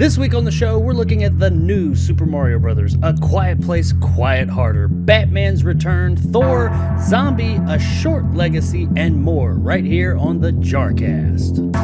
This week on the show, we're looking at the new Super Mario Bros., A Quiet Place, Quiet Harder, Batman's Return, Thor, Zombie, A Short Legacy, and more right here on the JARcast.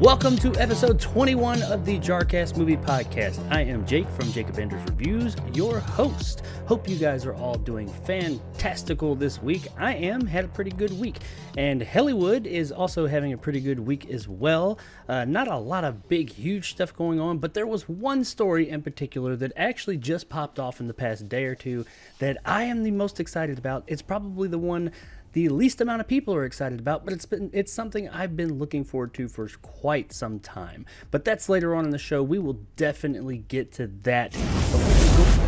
Welcome to episode 21 of the JARcast Movie Podcast. I am Jake from Jacob Anders Reviews, your host. Hope you guys are all doing fantastical this week. I had a pretty good week. And Hollywood is also having a pretty good week as well. Not a lot of big, huge stuff going on, but there was one story in particular that actually just popped off in the past day or two that I am the most excited about. It's probably the one the least amount of people are excited about, but it's something I've been looking forward to for quite some time. But that's later on in the show. We will definitely get to that.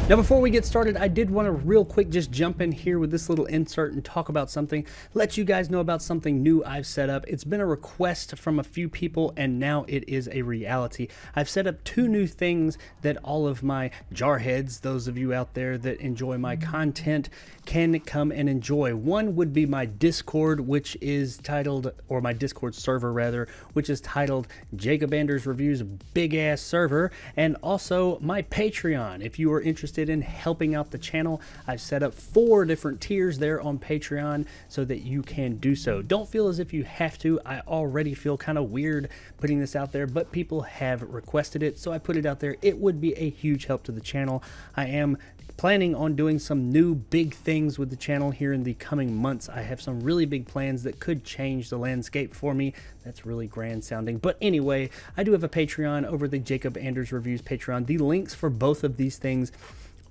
Now, before we get started, I did want to real quick just jump in here with this little insert and talk about something, let you guys know about something new I've set up. It's been a request from a few people, and now it is a reality. I've set up two new things that all of my jarheads, those of you out there that enjoy my content, can come and enjoy. One would be my Discord, which is titled, or my Discord server rather, which is titled Jacob Anders Reviews Big Ass Server, and also my Patreon. If you are interested in helping out the channel, I've set up 4 different tiers there on Patreon so that you can do so. Don't feel as if you have to. I already feel kind of weird putting this out there, but people have requested it, so I put it out there. It would be a huge help to the channel. I am planning on doing some new big things with the channel here in the coming months. I have some really big plans that could change the landscape for me. That's really grand sounding. But anyway, I do have a Patreon over the Jacob Anders Reviews Patreon. The links for both of these things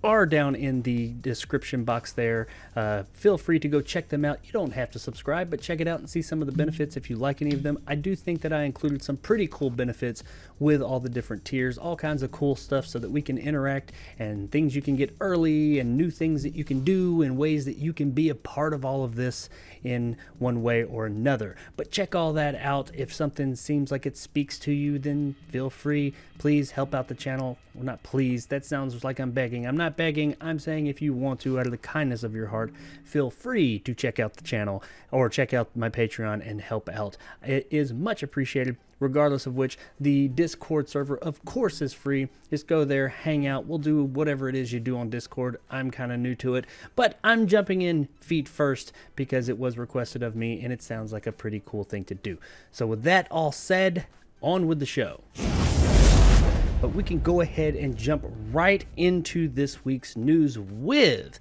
are down in the description box there. Feel free to go check them out. You don't have to subscribe, but check it out and see some of the benefits if you like any of them. I do think that I included some pretty cool benefits with all the different tiers, all kinds of cool stuff so that we can interact and things you can get early and new things that you can do and ways that you can be a part of all of this in one way or another. But check all that out. If something seems like it speaks to you, then feel free. Please help out the channel. Well, not please. That sounds like I'm begging. I'm not begging. I'm saying if you want to, out of the kindness of your heart, feel free to check out the channel or check out my Patreon and help out. It is much appreciated. Regardless of which, the Discord server, of course, is free. Just go there, hang out. We'll do whatever it is you do on Discord. I'm kind of new to it, but I'm jumping in feet first because it was requested of me, and it sounds like a pretty cool thing to do. So with that all said, on with the show. But we can go ahead and jump right into this week's news with,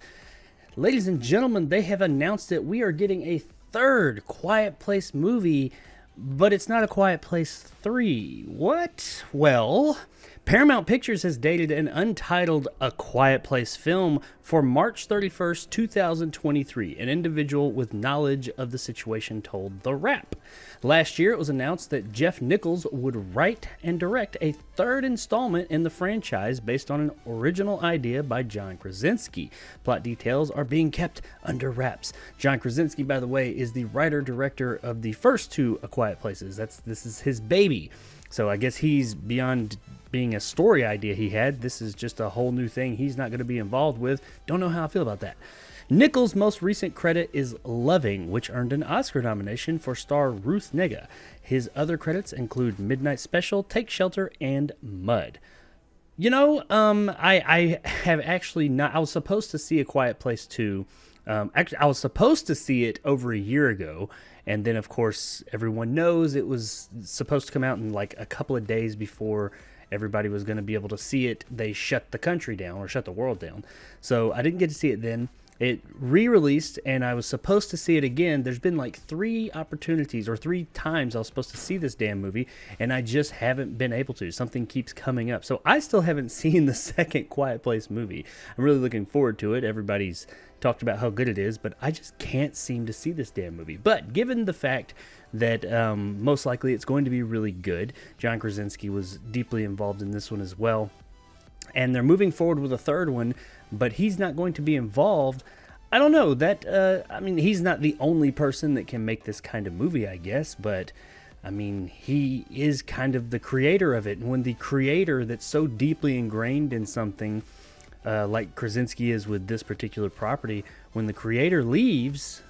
ladies and gentlemen, they have announced that we are getting a third Quiet Place movie, but it's not A Quiet Place 3. What? Well, Paramount Pictures has dated an untitled A Quiet Place film for March 31st, 2023. An individual with knowledge of the situation told The Wrap. Last year, it was announced that Jeff Nichols would write and direct a third installment in the franchise based on an original idea by John Krasinski. Plot details are being kept under wraps. John Krasinski, by the way, is the writer-director of the first 2 A Quiet Places. This is his baby. So I guess he's beyond being a story idea he had. This is just a whole new thing he's not going to be involved with. Don't know how I feel about that. Nichols' most recent credit is Loving, which earned an Oscar nomination for star Ruth Negga. His other credits include Midnight Special, Take Shelter, and Mud. You know, I have actually not... I was supposed to see A Quiet Place 2. Actually, I was supposed to see it over a year ago, and then, of course, everyone knows it was supposed to come out in like a couple of days before everybody was going to be able to see it. They shut the country down, or shut the world down. So I didn't get to see it then. It re-released, and I was supposed to see it again. There's been like 3 opportunities or 3 times I was supposed to see this damn movie, and I just haven't been able to. Something keeps coming up. So I still haven't seen the second Quiet Place movie. I'm really looking forward to it. Everybody's talked about how good it is, but I just can't seem to see this damn movie. But given the fact that most likely it's going to be really good, John Krasinski was deeply involved in this one as well, and they're moving forward with a third one, but he's not going to be involved. I don't know that, I mean, he's not the only person that can make this kind of movie, I guess, but I mean, he is kind of the creator of it. And when the creator that's so deeply ingrained in something, like Krasinski is with this particular property, when the creator leaves,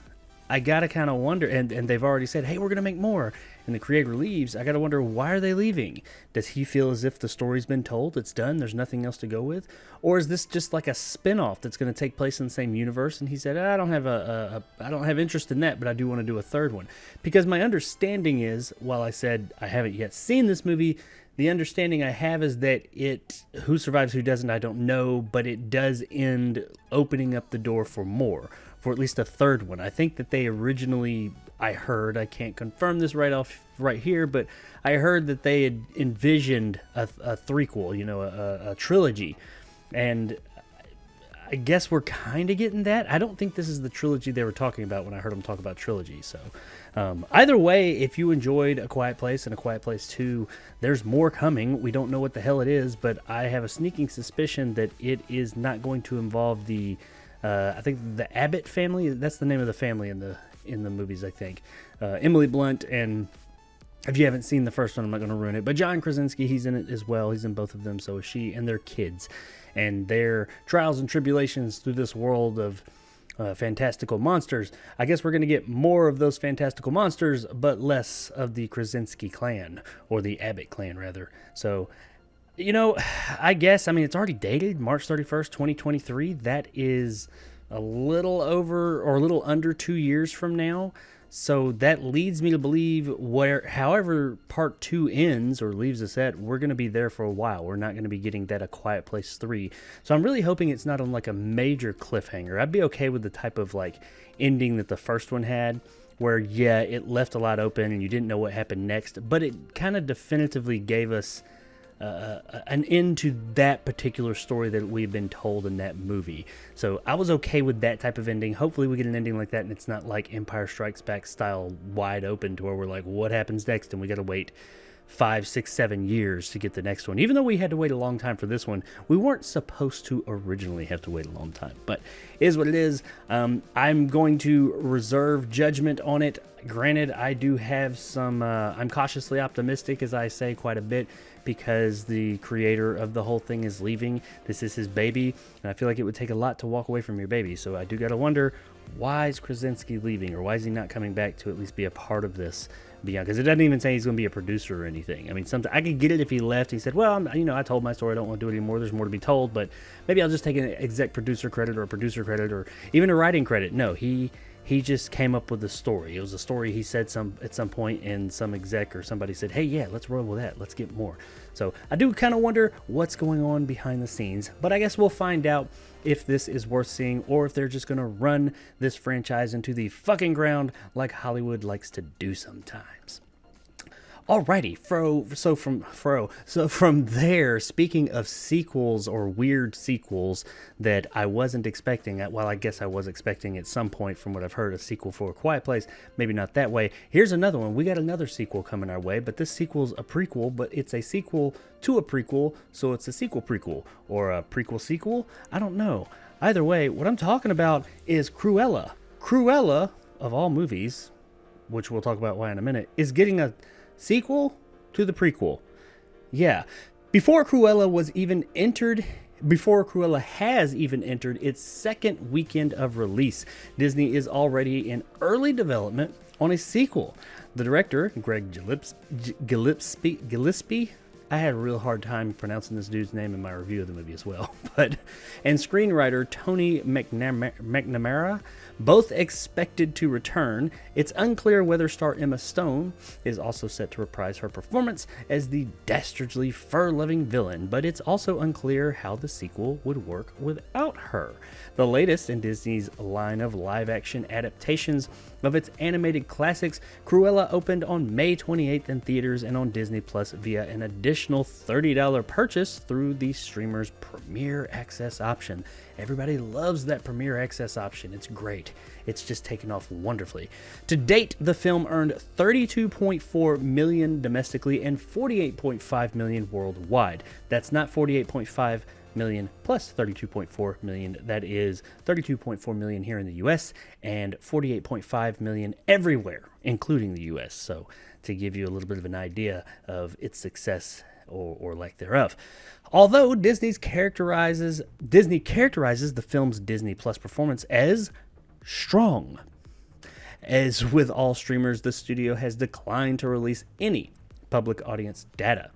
I gotta kind of wonder, and they've already said, hey, we're gonna make more, and the creator leaves, I gotta wonder, why are they leaving? Does he feel as if the story's been told, it's done, there's nothing else to go with? Or is this just like a spin-off that's gonna take place in the same universe, and he said, I don't have interest in that, but I do want to do a third one? Because my understanding is, while I said I haven't yet seen this movie, the understanding I have is that it, who survives, who doesn't, I don't know, but it does end opening up the door for more, for at least a third one. I think that they originally, I heard, I can't confirm this right here, but I heard that they had envisioned a threequel, you know, a trilogy. And I guess we're kind of getting that. I don't think this is the trilogy they were talking about when I heard them talk about trilogy. So either way, if you enjoyed A Quiet Place and A Quiet Place 2, there's more coming. We don't know what the hell it is, but I have a sneaking suspicion that it is not going to involve the I think the Abbott family. That's the name of the family in the movies, I think. Emily Blunt, and if you haven't seen the first one, I'm not going to ruin it, but John Krasinski, he's in it as well. He's in both of them, so is she, and their kids, and their trials and tribulations through this world of fantastical monsters. I guess we're going to get more of those fantastical monsters, but less of the Krasinski clan, or the Abbott clan, rather. So, you know, I guess, I mean, it's already dated, March 31st, 2023. That is a little over, or a little under 2 years from now. So that leads me to believe however part 2 ends or leaves us at, we're going to be there for a while. We're not going to be getting that A Quiet Place 3. So I'm really hoping it's not on like a major cliffhanger. I'd be okay with the type of like ending that the first one had, where, yeah, it left a lot open and you didn't know what happened next, but it kind of definitively gave us an end to that particular story that we've been told in that movie. So I was okay with that type of ending. Hopefully we get an ending like that, and it's not like Empire Strikes Back style wide open to where we're like, what happens next? And we got to wait 5, 6, 7 years to get the next one. Even though we had to wait a long time for this one, we weren't supposed to originally have to wait a long time. But it is what it is. I'm going to reserve judgment on it. Granted, I do have some, I'm cautiously optimistic, as I say quite a bit, because the creator of the whole thing is leaving. This is his baby, and I feel like it would take a lot to walk away from your baby. So I do got to wonder, why is Krasinski leaving, or why is he not coming back to at least be a part of this beyond? Because it doesn't even say he's going to be a producer or anything. I mean, I could get it if he left. He said, well, I told my story. I don't want to do it anymore. There's more to be told, but maybe I'll just take an exec producer credit or a producer credit or even a writing credit. No, he just came up with the story. It was a story he said at some point, and some exec or somebody said, hey, yeah, let's roll with that. Let's get more. So I do kind of wonder what's going on behind the scenes, but I guess we'll find out if this is worth seeing, or if they're just going to run this franchise into the fucking ground like Hollywood likes to do sometimes. Alrighty, so from there, speaking of sequels or weird sequels that I wasn't expecting, well, I guess I was expecting at some point from what I've heard, a sequel for A Quiet Place, maybe not that way. Here's another one. We got another sequel coming our way, but this sequel's a prequel, but it's a sequel to a prequel, so it's a sequel prequel, or a prequel sequel? I don't know. Either way, what I'm talking about is Cruella. Cruella, of all movies, which we'll talk about why in a minute, is getting a sequel to the prequel. Yeah. Before Cruella has even entered its second weekend of release, Disney is already in early development on a sequel. The director, Greg Gillespie, I had a real hard time pronouncing this dude's name in my review of the movie as well. And screenwriter Tony McNamara, both expected to return. It's unclear whether star Emma Stone is also set to reprise her performance as the dastardly fur-loving villain, but it's also unclear how the sequel would work without her. The latest in Disney's line of live-action adaptations of its animated classics, Cruella opened on May 28th in theaters and on Disney Plus via an additional $30 purchase through the streamer's Premier Access option. Everybody loves that Premier Access option. It's great. It's just taken off wonderfully. To date, the film earned $32.4 million domestically and $48.5 million worldwide. That's not $48.5 million plus $32.4 million. That is $32.4 million here in the US and $48.5 million everywhere, including the US. So to give you a little bit of an idea of its success or lack thereof. Although Disney characterizes the film's Disney Plus performance as strong. As with all streamers, the studio has declined to release any public audience data.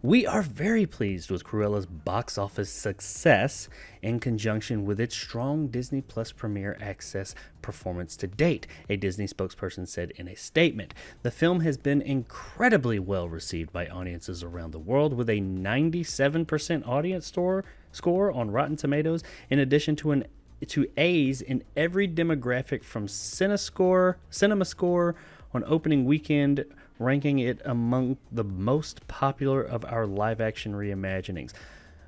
We are very pleased with Cruella's box office success in conjunction with its strong Disney Plus Premier Access performance to date, a Disney spokesperson said in a statement. The film has been incredibly well received by audiences around the world, with a 97% audience score on Rotten Tomatoes, in addition to A's in every demographic from CinemaScore on opening weekend, ranking it among the most popular of our live-action reimaginings.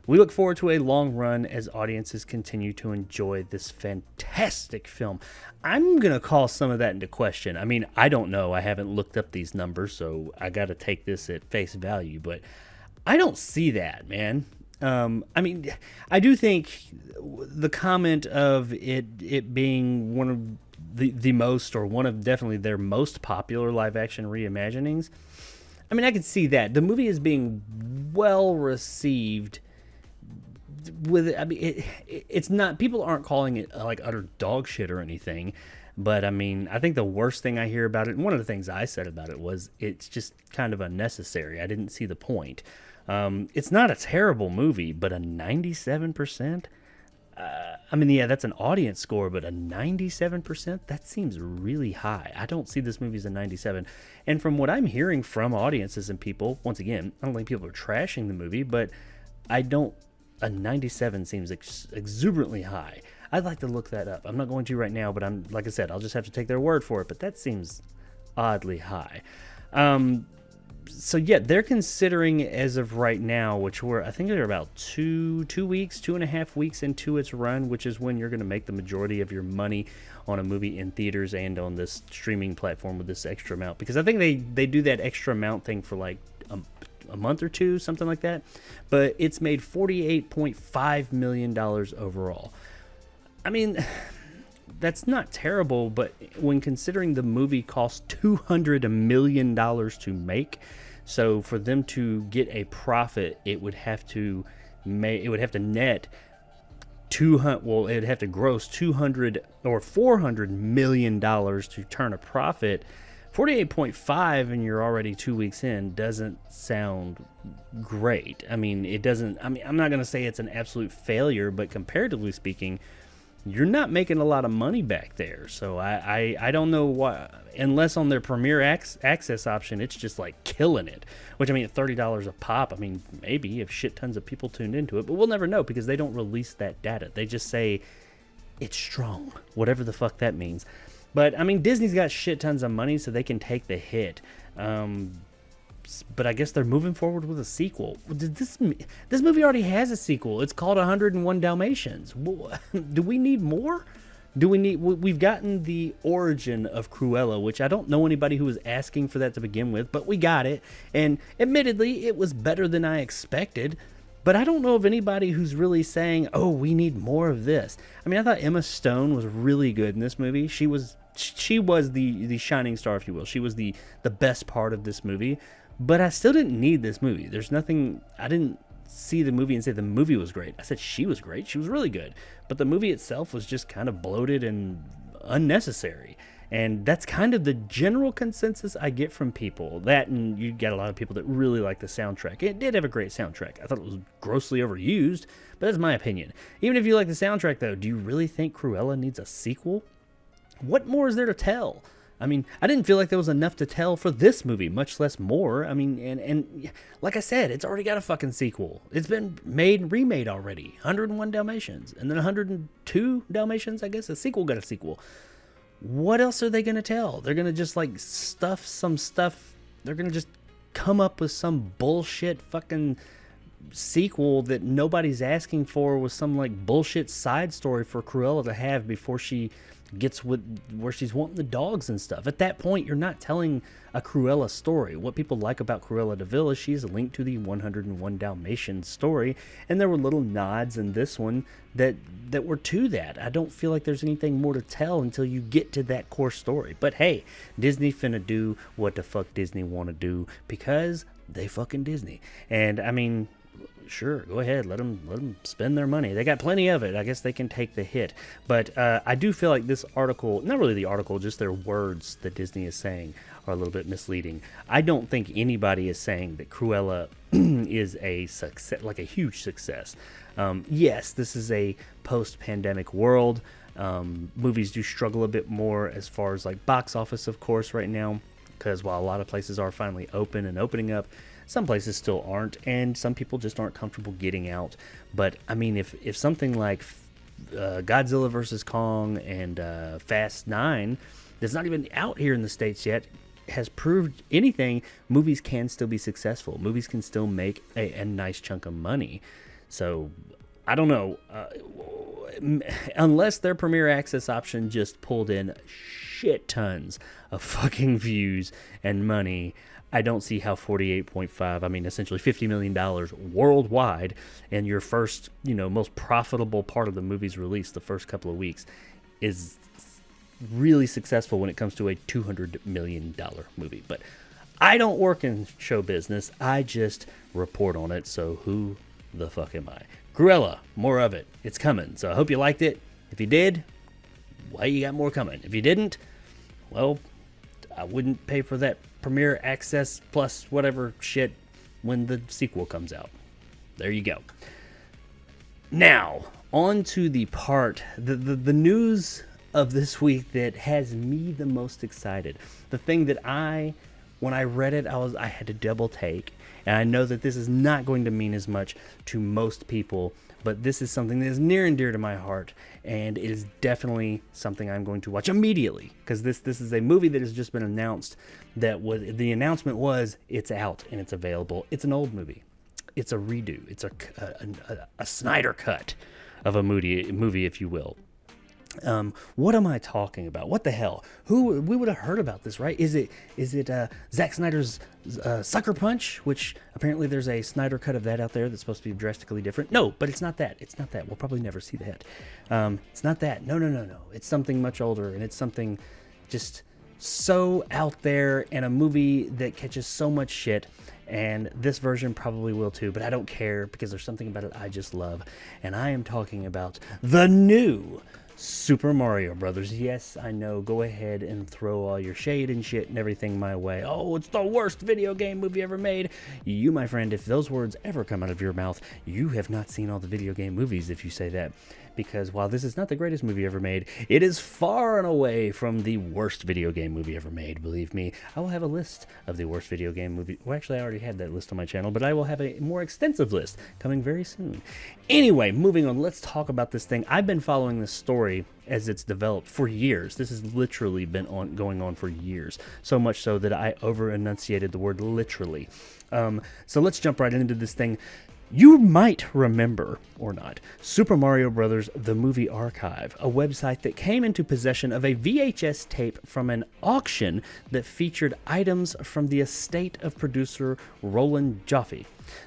We look forward to a long run as audiences continue to enjoy this fantastic film. I'm going to call some of that into question. I mean, I don't know. I haven't looked up these numbers, so I got to take this at face value, but I don't see that, man. I mean, I do think the comment of it being one of the most, or one of definitely their most popular live-action reimaginings, I mean, I could see that. The movie is being well received. It's not, people aren't calling it like utter dog shit or anything, but I mean, I think the worst thing I hear about it, and one of the things I said about it, was it's just kind of unnecessary. I didn't see the point. It's not a terrible movie, but a 97%? I mean, yeah, that's an audience score, but a 97%? That seems really high. I don't see this movie as a 97. And from what I'm hearing from audiences and people, once again, I don't think people are trashing the movie, but a 97 seems exuberantly high. I'd like to look that up. I'm not going to right now, but like I said, I'll just have to take their word for it, but that seems oddly high. So yeah, they're considering as of right now, which I think they're about 2.5 weeks into its run, which is when you're going to make the majority of your money on a movie in theaters and on this streaming platform with this extra amount. Because I think they do that extra amount thing for like a month or two, something like that. But it's made $48.5 million overall. I mean, that's not terrible, but when considering the movie cost $200 million to make, so for them to get a profit, it would have to net 200. Well, it would have to gross 200 or $400 million to turn a profit. 48.5, and you're already 2 weeks in, doesn't sound great. I mean, it doesn't. I mean, I'm not going to say it's an absolute failure, but comparatively speaking, you're not making a lot of money back there. So I don't know why, unless on their Premier Access option, it's just like killing it. Which, I mean, at $30 a pop, I mean, maybe if shit tons of people tuned into it, but we'll never know because they don't release that data. They just say it's strong, whatever the fuck that means. But I mean, Disney's got shit tons of money, so they can take the hit. But I guess they're moving forward with a sequel. This movie already has a sequel. It's called 101 Dalmatians. Do we need more? We've gotten the origin of Cruella, which I don't know anybody who was asking for that to begin with, but we got it. And admittedly, it was better than I expected. But I don't know of anybody who's really saying, oh, we need more of this. I mean, I thought Emma Stone was really good in this movie. She was the shining star, if you will. She was the best part of this movie. But I still didn't need this movie. There's nothing, I didn't see the movie and say the movie was great. I said she was great. She was really good. But the movie itself was just kind of bloated and unnecessary. And that's kind of the general consensus I get from people. That, and you get a lot of people that really like the soundtrack. It did have a great soundtrack. I thought it was grossly overused, but that's my opinion. Even if you like the soundtrack, though, do you really think Cruella needs a sequel? What more is there to tell? I mean, I didn't feel like there was enough to tell for this movie, much less more. I mean, and like I said, it's already got a fucking sequel. It's been made and remade already. 101 Dalmatians. And then 102 Dalmatians, I guess. A sequel got a sequel. What else are they going to tell? They're going to just, like, stuff some stuff. They're going to just come up with some bullshit fucking sequel that nobody's asking for with some, like, bullshit side story for Cruella to have before she gets with where she's wanting the dogs and stuff. At that point, you're not telling a Cruella story. What people like about Cruella de Vil is she's linked to the 101 Dalmatians story, and there were little nods in this one that were to that. I don't feel like there's anything more to tell until you get to that core story. But hey, Disney finna do what the fuck Disney want to do because they fucking Disney. And I mean, sure, go ahead, let them spend their money. They got plenty of it. I guess they can take the hit. But I do feel like this article, not really the article, just their words that Disney is saying are a little bit misleading. I don't think anybody is saying that Cruella is a success, like a huge success. Yes, this is a post-pandemic world. Movies do struggle a bit more as far as like box office, of course, right now, because while a lot of places are finally open and opening up, some places still aren't, and some people just aren't comfortable getting out. But, I mean, if something like Godzilla vs. Kong and Fast 9 that's not even out here in the States yet has proved anything, movies can still be successful. Movies can still make a nice chunk of money. So, I don't know. Unless their Premier Access option just pulled in shit tons of fucking views and money, I don't see how 48.5, I mean, essentially $50 million worldwide, and your first, most profitable part of the movie's release, the first couple of weeks, is really successful when it comes to a $200 million movie. But I don't work in show business. I just report on it, so who the fuck am I? Cruella, more of it. It's coming, so I hope you liked it. If you did, why you got more coming? If you didn't, well, I wouldn't pay for that Premier Access plus whatever shit when the sequel comes out. There you go. Now, on to the part, the news of this week that has me the most excited. The thing that when I read it, I had to double take. And I know that this is not going to mean as much to most people, but this is something that is near and dear to my heart, and it is definitely something I'm going to watch immediately, because this is a movie that has just been announced. The announcement was it's out and it's available. It's an old movie. It's a redo. It's a Snyder cut of a movie, if you will. What am I talking about? What the hell? We would have heard about this, right? Is it Zack Snyder's Sucker Punch, which apparently there's a Snyder cut of that out there that's supposed to be drastically different? No, but it's not that. It's not that. We'll probably never see that. It's not that. No. It's something much older, and it's something just so out there, and a movie that catches so much shit. And this version probably will too, but I don't care because there's something about it I just love. And I am talking about the new Super Mario Brothers. Yes, I know. Go ahead and throw all your shade and shit and everything my way. Oh, it's the worst video game movie ever made. You, my friend, if those words ever come out of your mouth, you have not seen all the video game movies if you say that. Because while this is not the greatest movie ever made, it is far and away from the worst video game movie ever made, believe me. I will have a list of the worst video game movie. Well, actually, I already had that list on my channel, but I will have a more extensive list coming very soon. Anyway, moving on, let's talk about this thing. I've been following this story as it's developed for years. This has literally been going on for years. So much so that I over-enunciated the word literally. So let's jump right into this thing. You might remember, or not, Super Mario Bros. The Movie Archive, a website that came into possession of a VHS tape from an auction that featured items from the estate of producer Roland Joffe.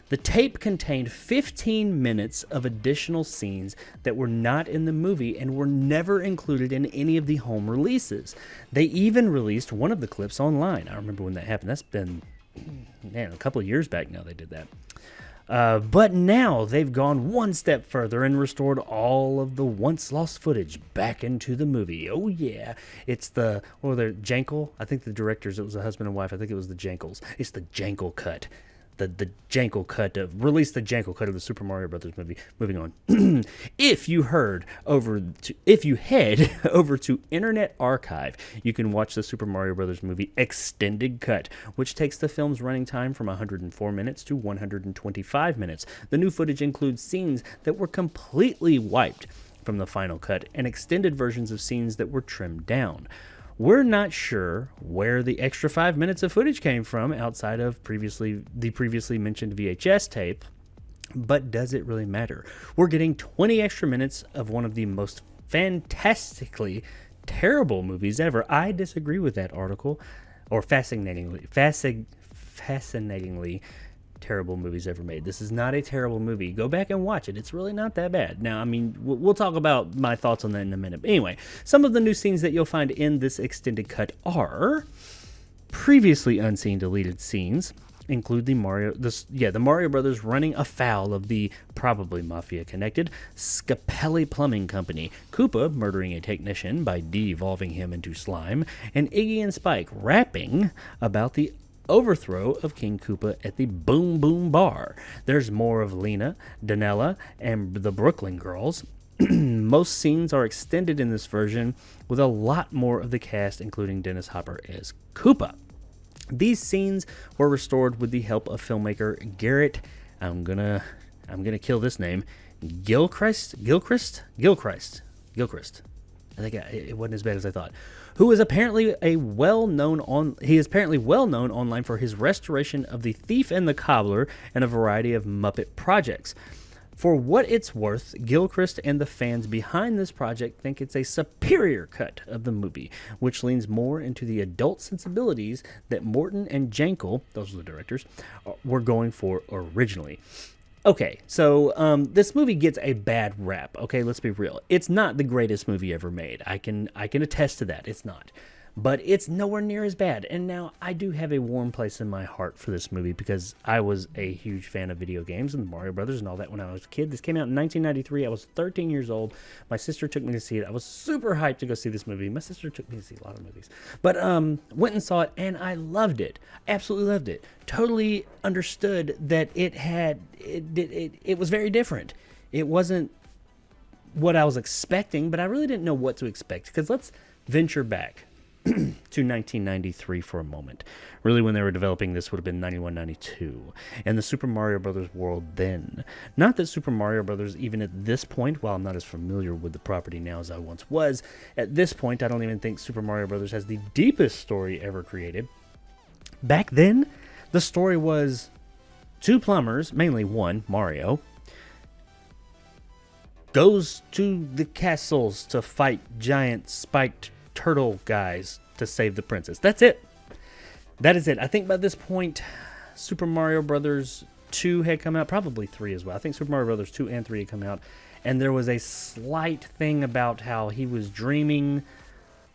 The tape contained 15 minutes of additional scenes that were not in the movie and were never included in any of the home releases. They even released one of the clips online. I remember when that happened. That's been, a couple of years back now they did that. But now they've gone one step further and restored all of the once lost footage back into the movie. Oh yeah, it's the Jankel. I think the directors, it was a husband and wife. I think it was the Jankles. It's the Jankel cut. The Jankel cut of release the Jankel cut of the Super Mario Brothers movie. Moving on. If you head over to Internet Archive, you can watch the Super Mario Brothers movie extended cut, which takes the film's running time from 104 minutes to 125 minutes. The new footage includes scenes that were completely wiped from the final cut and extended versions of scenes that were trimmed down. We're not sure where the extra 5 minutes of footage came from outside of the previously mentioned VHS tape, but does it really matter? We're getting 20 extra minutes of one of the most fantastically terrible movies ever. I disagree with that article, or fascinatingly terrible movies ever made. This is not a terrible movie. Go back and watch it. It's really not that bad. Now, I mean, we'll talk about my thoughts on that in a minute. But anyway, some of the new scenes that you'll find in this extended cut are previously unseen deleted scenes. Include the Mario Brothers running afoul of the probably mafia-connected Scapelli Plumbing Company, Koopa murdering a technician by de-evolving him into slime, and Iggy and Spike rapping about the overthrow of King Koopa at the Boom Boom Bar. There's more of Lena, Danella, and the Brooklyn Girls. Most scenes are extended in this version, with a lot more of the cast, including Dennis Hopper as Koopa. These scenes were restored with the help of filmmaker Garrett. I'm gonna kill this name. Gilchrist. I think it wasn't as bad as I thought. Who is apparently well known online for his restoration of The Thief and the Cobbler and a variety of Muppet projects. For what it's worth, Gilchrist and the fans behind this project think it's a superior cut of the movie, which leans more into the adult sensibilities that Morton and Jankel, those are the directors, were going for originally. Okay, so this movie gets a bad rap. Okay, let's be real. It's not the greatest movie ever made. I can attest to that. It's not. But it's nowhere near as bad. And now I do have a warm place in my heart for this movie because I was a huge fan of video games and the Mario Brothers and all that when I was a kid. This came out in 1993. I was 13 years old. My sister took me to see it. I was super hyped to go see this movie. My sister took me to see a lot of movies. But went and saw it and I loved it. Absolutely loved it. Totally understood that it was very different. It wasn't what I was expecting, but I really didn't know what to expect because let's venture back to 1993 for a moment. Really, when they were developing this would have been 91, 92. And the Super Mario Brothers world then. Not that Super Mario Brothers, even at this point, while I'm not as familiar with the property now as I once was, at this point, I don't even think Super Mario Brothers has the deepest story ever created. Back then, the story was two plumbers, mainly one, Mario, goes to the castles to fight giant spiked turtle guys to save the princess. That's it. That is it. I think by this point, Super Mario Brothers 2 had come out, probably 3 as well. I think Super Mario Brothers 2 and 3 had come out, and there was a slight thing about how he was dreaming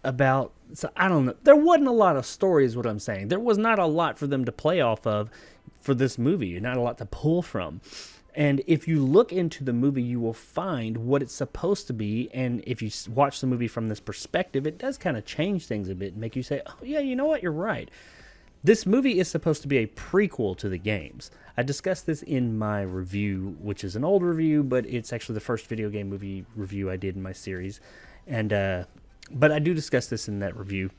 about, so I don't know. There wasn't a lot of story is what I'm saying. There was not a lot for them to play off of for this movie, not a lot to pull from. And if you look into the movie, you will find what it's supposed to be. And if you watch the movie from this perspective, it does kind of change things a bit and make you say, oh, yeah, you know what? You're right. This movie is supposed to be a prequel to the games. I discussed this in my review, which is an old review, but it's actually the first video game movie review I did in my series. And but I do discuss this in that review.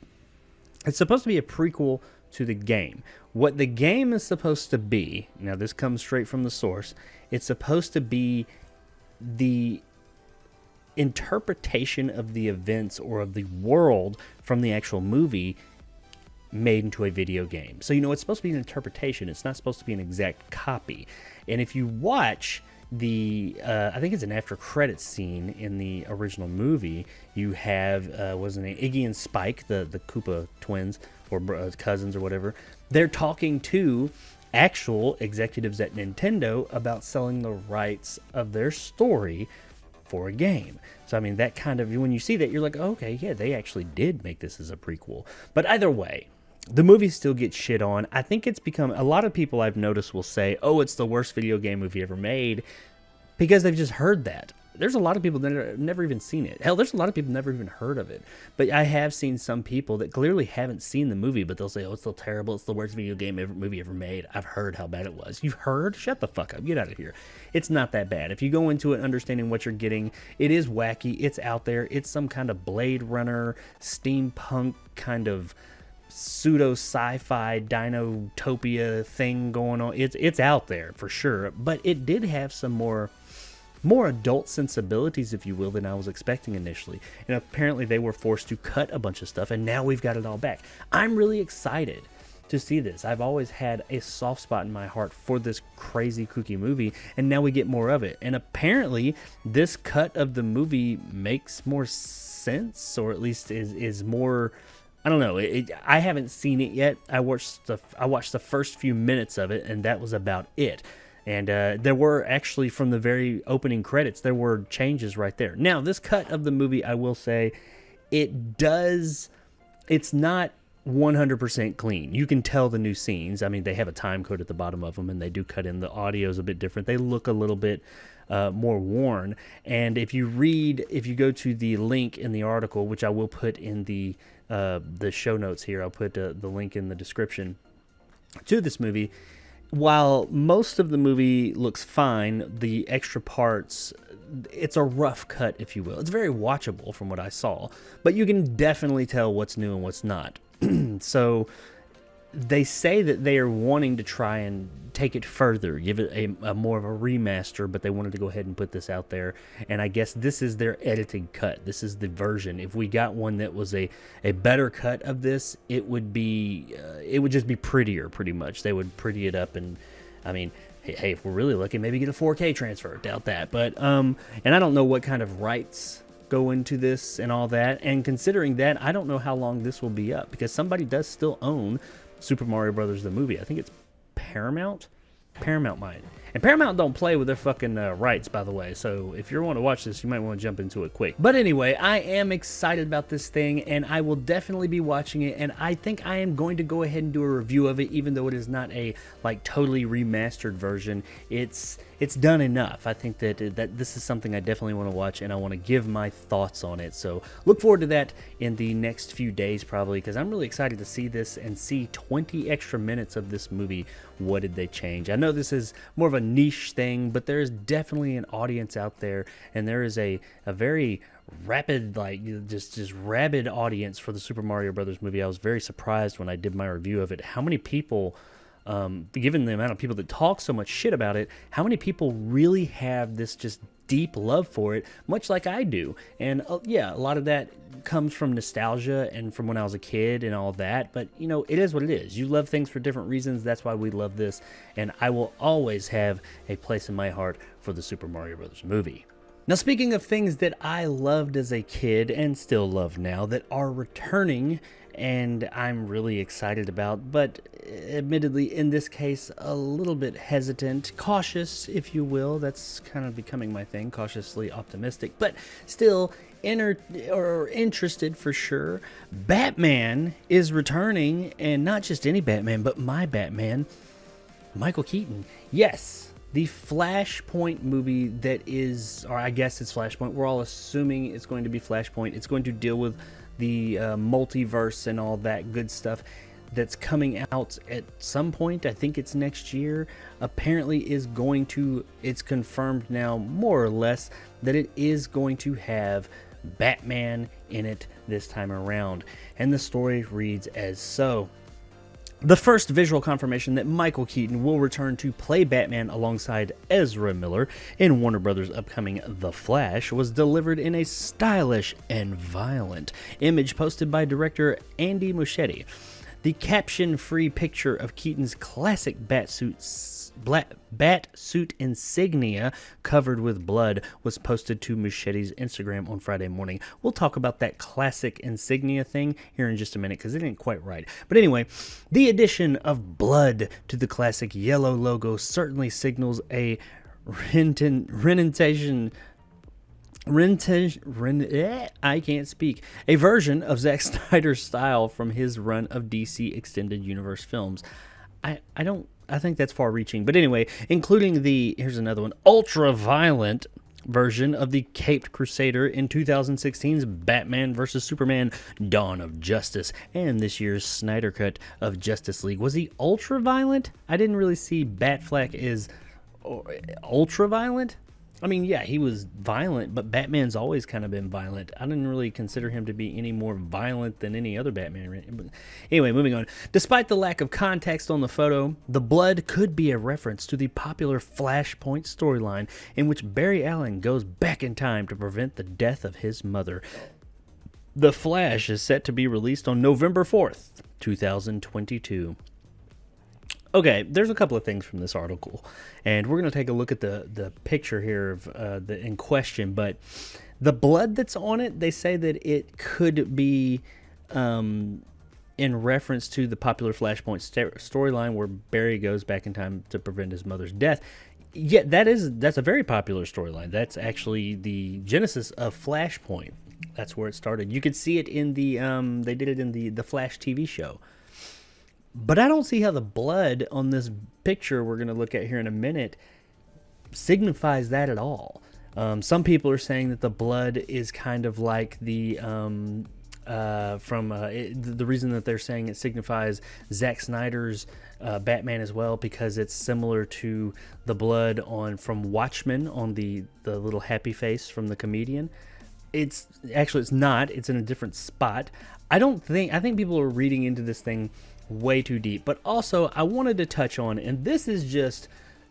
It's supposed to be a prequel to the game. What the game is supposed to be, now this comes straight from the source, it's supposed to be the interpretation of the events or of the world from the actual movie made into a video game. So, it's supposed to be an interpretation. It's not supposed to be an exact copy. And if you watch the, I think it's an after credits scene in the original movie, you have, wasn't it Iggy and Spike, the Koopa twins, or cousins or whatever, they're talking to actual executives at Nintendo about selling the rights of their story for a game. So, that kind of, when you see that, you're like, oh, okay, yeah, they actually did make this as a prequel. But either way, the movie still gets shit on. I think it's become, a lot of people I've noticed will say, oh, it's the worst video game movie ever made, because they've just heard that. There's a lot of people that have never even seen it. Hell, there's a lot of people never even heard of it. But I have seen some people that clearly haven't seen the movie, but they'll say, oh, it's still terrible. It's the worst video game movie ever made. I've heard how bad it was. You've heard? Shut the fuck up. Get out of here. It's not that bad. If you go into it understanding what you're getting, it is wacky. It's out there. It's some kind of Blade Runner, steampunk kind of pseudo sci-fi dinotopia thing going on. It's out there for sure. But it did have some more adult sensibilities, if you will, than I was expecting initially. And apparently they were forced to cut a bunch of stuff, and now we've got it all back. I'm really excited to see this. I've always had a soft spot in my heart for this crazy kooky movie, and now we get more of it. And apparently this cut of the movie makes more sense, or at least is more, I don't know. I haven't seen it yet. I watched the first few minutes of it, and that was about it. And there were actually, from the very opening credits, there were changes right there. Now, this cut of the movie, I will say, it's not 100% clean. You can tell the new scenes. I mean, they have a time code at the bottom of them, and they do cut in. The audio's a bit different. They look a little bit more worn. And if you go to the link in the article, which I will put in the show notes here, I'll put the link in the description to this movie. While most of the movie looks fine, the extra parts, it's a rough cut, if you will. It's very watchable from what I saw, but you can definitely tell what's new and what's not. So they say that they are wanting to try and take it further, give it a more of a remaster, but they wanted to go ahead and put this out there. And I guess this is their edited cut. This is the version. If we got one that was a better cut of this, it would just be prettier, pretty much. They would pretty it up, and I mean, hey, if we're really lucky, maybe get a 4K transfer. Doubt that, but and I don't know what kind of rights go into this and all that. And considering that, I don't know how long this will be up, because somebody does still own Super Mario Brothers the movie. I think it's Paramount might. And Paramount don't play with their fucking rights, by the way. So if you want to watch this, you might want to jump into it quick. But anyway, I am excited about this thing, and I will definitely be watching it. And I think I am going to go ahead and do a review of it, even though it is not a totally remastered version. It's done enough. I think that this is something I definitely want to watch, and I want to give my thoughts on it. So look forward to that in the next few days, probably, because I'm really excited to see this and see 20 extra minutes of this movie. What did they change? I know this is more of a niche thing, but there is definitely an audience out there, and there is a very rapid, just rabid audience for the Super Mario Brothers movie. I was very surprised when I did my review of it, how many people, given the amount of people that talk so much shit about it, how many people really have this just deep love for it, much like I do. And yeah, a lot of that comes from nostalgia and from when I was a kid and all that, but you know, it is what it is. You love things for different reasons. That's why we love this, and I will always have a place in my heart for the Super Mario Brothers movie. Now, speaking of things that I loved as a kid and still love now that are returning, and I'm really excited about, but admittedly in this case a little bit hesitant, cautious, if you will. That's kind of becoming my thing, cautiously optimistic, but still interested for sure. Batman is returning, and not just any Batman, but my Batman, Michael Keaton. Yes, the Flashpoint movie that is, or I guess it's Flashpoint. We're all assuming it's going to be Flashpoint. It's going to deal with the multiverse and all that good stuff that's coming out at some point. I think it's next year. Apparently it's confirmed now, more or less, that it is going to have Batman in it this time around. And the story reads as so. The first visual confirmation that Michael Keaton will return to play Batman alongside Ezra Miller in Warner Brothers' upcoming The Flash was delivered in a stylish and violent image posted by director Andy Muschietti. The caption-free picture of Keaton's classic batsuit insignia covered with blood was posted to Muschietti's Instagram on Friday morning. We'll talk about that classic insignia thing here in just a minute, because it ain't quite right. But anyway, the addition of blood to the classic yellow logo certainly signals a renunciation I can't speak. A version of Zack Snyder's style from his run of DC Extended Universe films. I think that's far reaching. But anyway, including here's another one, ultra violent version of the Caped Crusader in 2016's Batman vs. Superman Dawn of Justice and this year's Snyder Cut of Justice League. Was he ultra violent? I didn't really see Batfleck as ultra violent. I mean, yeah, he was violent, but Batman's always kind of been violent. I didn't really consider him to be any more violent than any other Batman. But anyway, moving on. Despite the lack of context on the photo, the blood could be a reference to the popular Flashpoint storyline in which Barry Allen goes back in time to prevent the death of his mother. The Flash is set to be released on November 4th, 2022. Okay, there's a couple of things from this article, and we're going to take a look at the picture here of in question, but the blood that's on it, they say that it could be in reference to the popular Flashpoint storyline where Barry goes back in time to prevent his mother's death. Yeah, that's a very popular storyline. That's actually the genesis of Flashpoint. That's where it started. You could see it in they did it in the Flash TV show. But I don't see how the blood on this picture we're going to look at here in a minute signifies that at all. Some people are saying that the blood is kind of like the reason that they're saying it signifies Zack Snyder's Batman as well, because it's similar to the blood from Watchmen on the little happy face from the comedian. It's not. It's in a different spot. I think people are reading into this thing way too deep. But also, I wanted to touch on, and this is just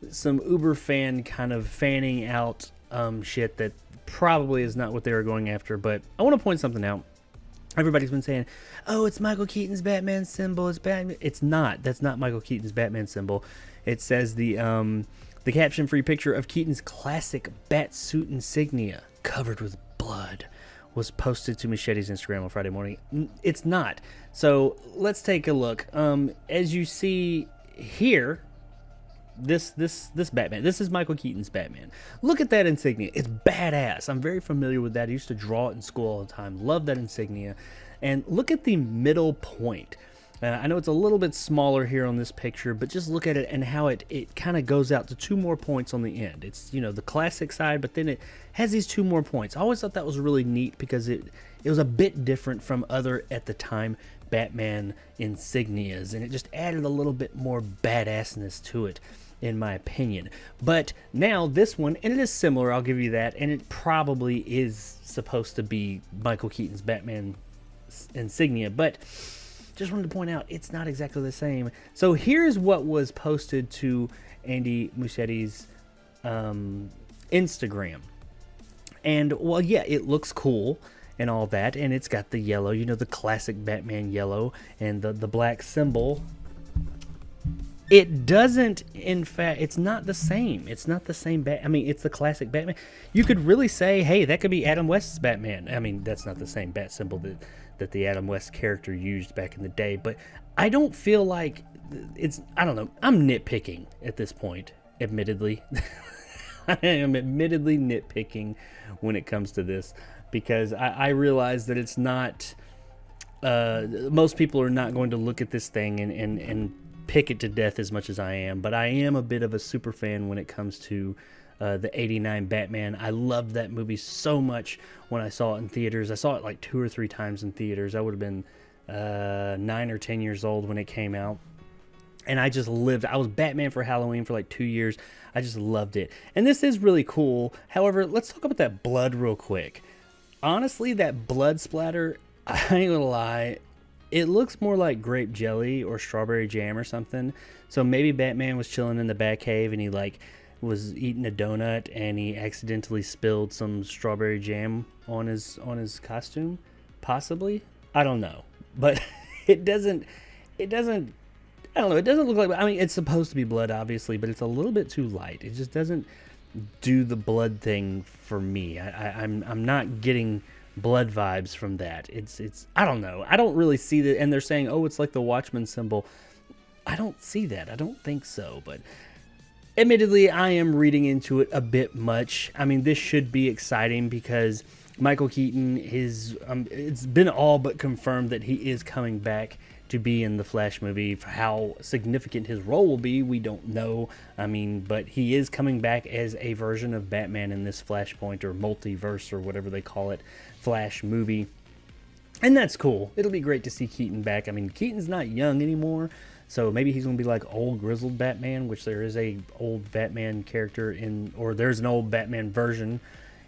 some uber fan kind of fanning out shit that probably is not what they were going after, but I want to point something out. Everybody's been saying, oh, it's Michael Keaton's Batman symbol. It's Batman. It's not. That's not Michael Keaton's Batman symbol. It says the caption-free picture of Keaton's classic Batsuit insignia covered with blood was posted to Machete's Instagram on Friday morning. It's not. So let's take a look. As you see here, this Batman. This is Michael Keaton's Batman. Look at that insignia. It's badass. I'm very familiar with that. I used to draw it in school all the time. Love that insignia. And look at the middle point. I know it's a little bit smaller here on this picture, but just look at it and how it kind of goes out to two more points on the end. It's, the classic side, but then it has these two more points. I always thought that was really neat because it was a bit different from other, at the time, Batman insignias, and it just added a little bit more badassness to it, in my opinion. But now this one, and it is similar, I'll give you that, and it probably is supposed to be Michael Keaton's Batman insignia, but just wanted to point out it's not exactly the same. So here's what was posted to Andy Muschietti's Instagram. And, well, yeah, it looks cool and all that, and it's got the yellow, the classic Batman yellow, and the black symbol. It doesn't, in fact, it's not the same. It's not the same it's the classic Batman. You could really say, hey, that could be Adam West's Batman. I mean, that's not the same bat symbol that the Adam West character used back in the day, but I don't feel like I don't know. I'm nitpicking at this point, admittedly. I am admittedly nitpicking when it comes to this, because I realize that it's not, most people are not going to look at this thing and pick it to death as much as I am, but I am a bit of a super fan when it comes to the 89 Batman. I loved that movie so much when I saw it in theaters. I saw it like 2 or 3 times in theaters. I would have been 9 or 10 years old when it came out. And I just lived. I was Batman for Halloween for like 2 years. I just loved it. And this is really cool. However, let's talk about that blood real quick. Honestly, that blood splatter, I ain't gonna lie, it looks more like grape jelly or strawberry jam or something. So maybe Batman was chilling in the Batcave and he was eating a donut and he accidentally spilled some strawberry jam on his costume, possibly. I don't know, but it doesn't. I don't know. It doesn't look like. I mean, it's supposed to be blood, obviously, but it's a little bit too light. It just doesn't do the blood thing for me. I'm not getting blood vibes from that. It's. I don't know. I don't really see that. And they're saying, oh, it's like the Watchmen symbol. I don't see that. I don't think so. But Admittedly, I am reading into it a bit much. I mean, this should be exciting because Michael Keaton is, it's been all but confirmed that he is coming back to be in the Flash movie. For how significant his role will be, we don't know. I mean, but he is coming back as a version of Batman in this Flashpoint or multiverse or whatever they call it, Flash movie. And that's cool. It'll be great to see Keaton back. I mean, Keaton's not young anymore, so maybe he's going to be like old grizzled Batman, which there is a old Batman character in, or there's an old Batman version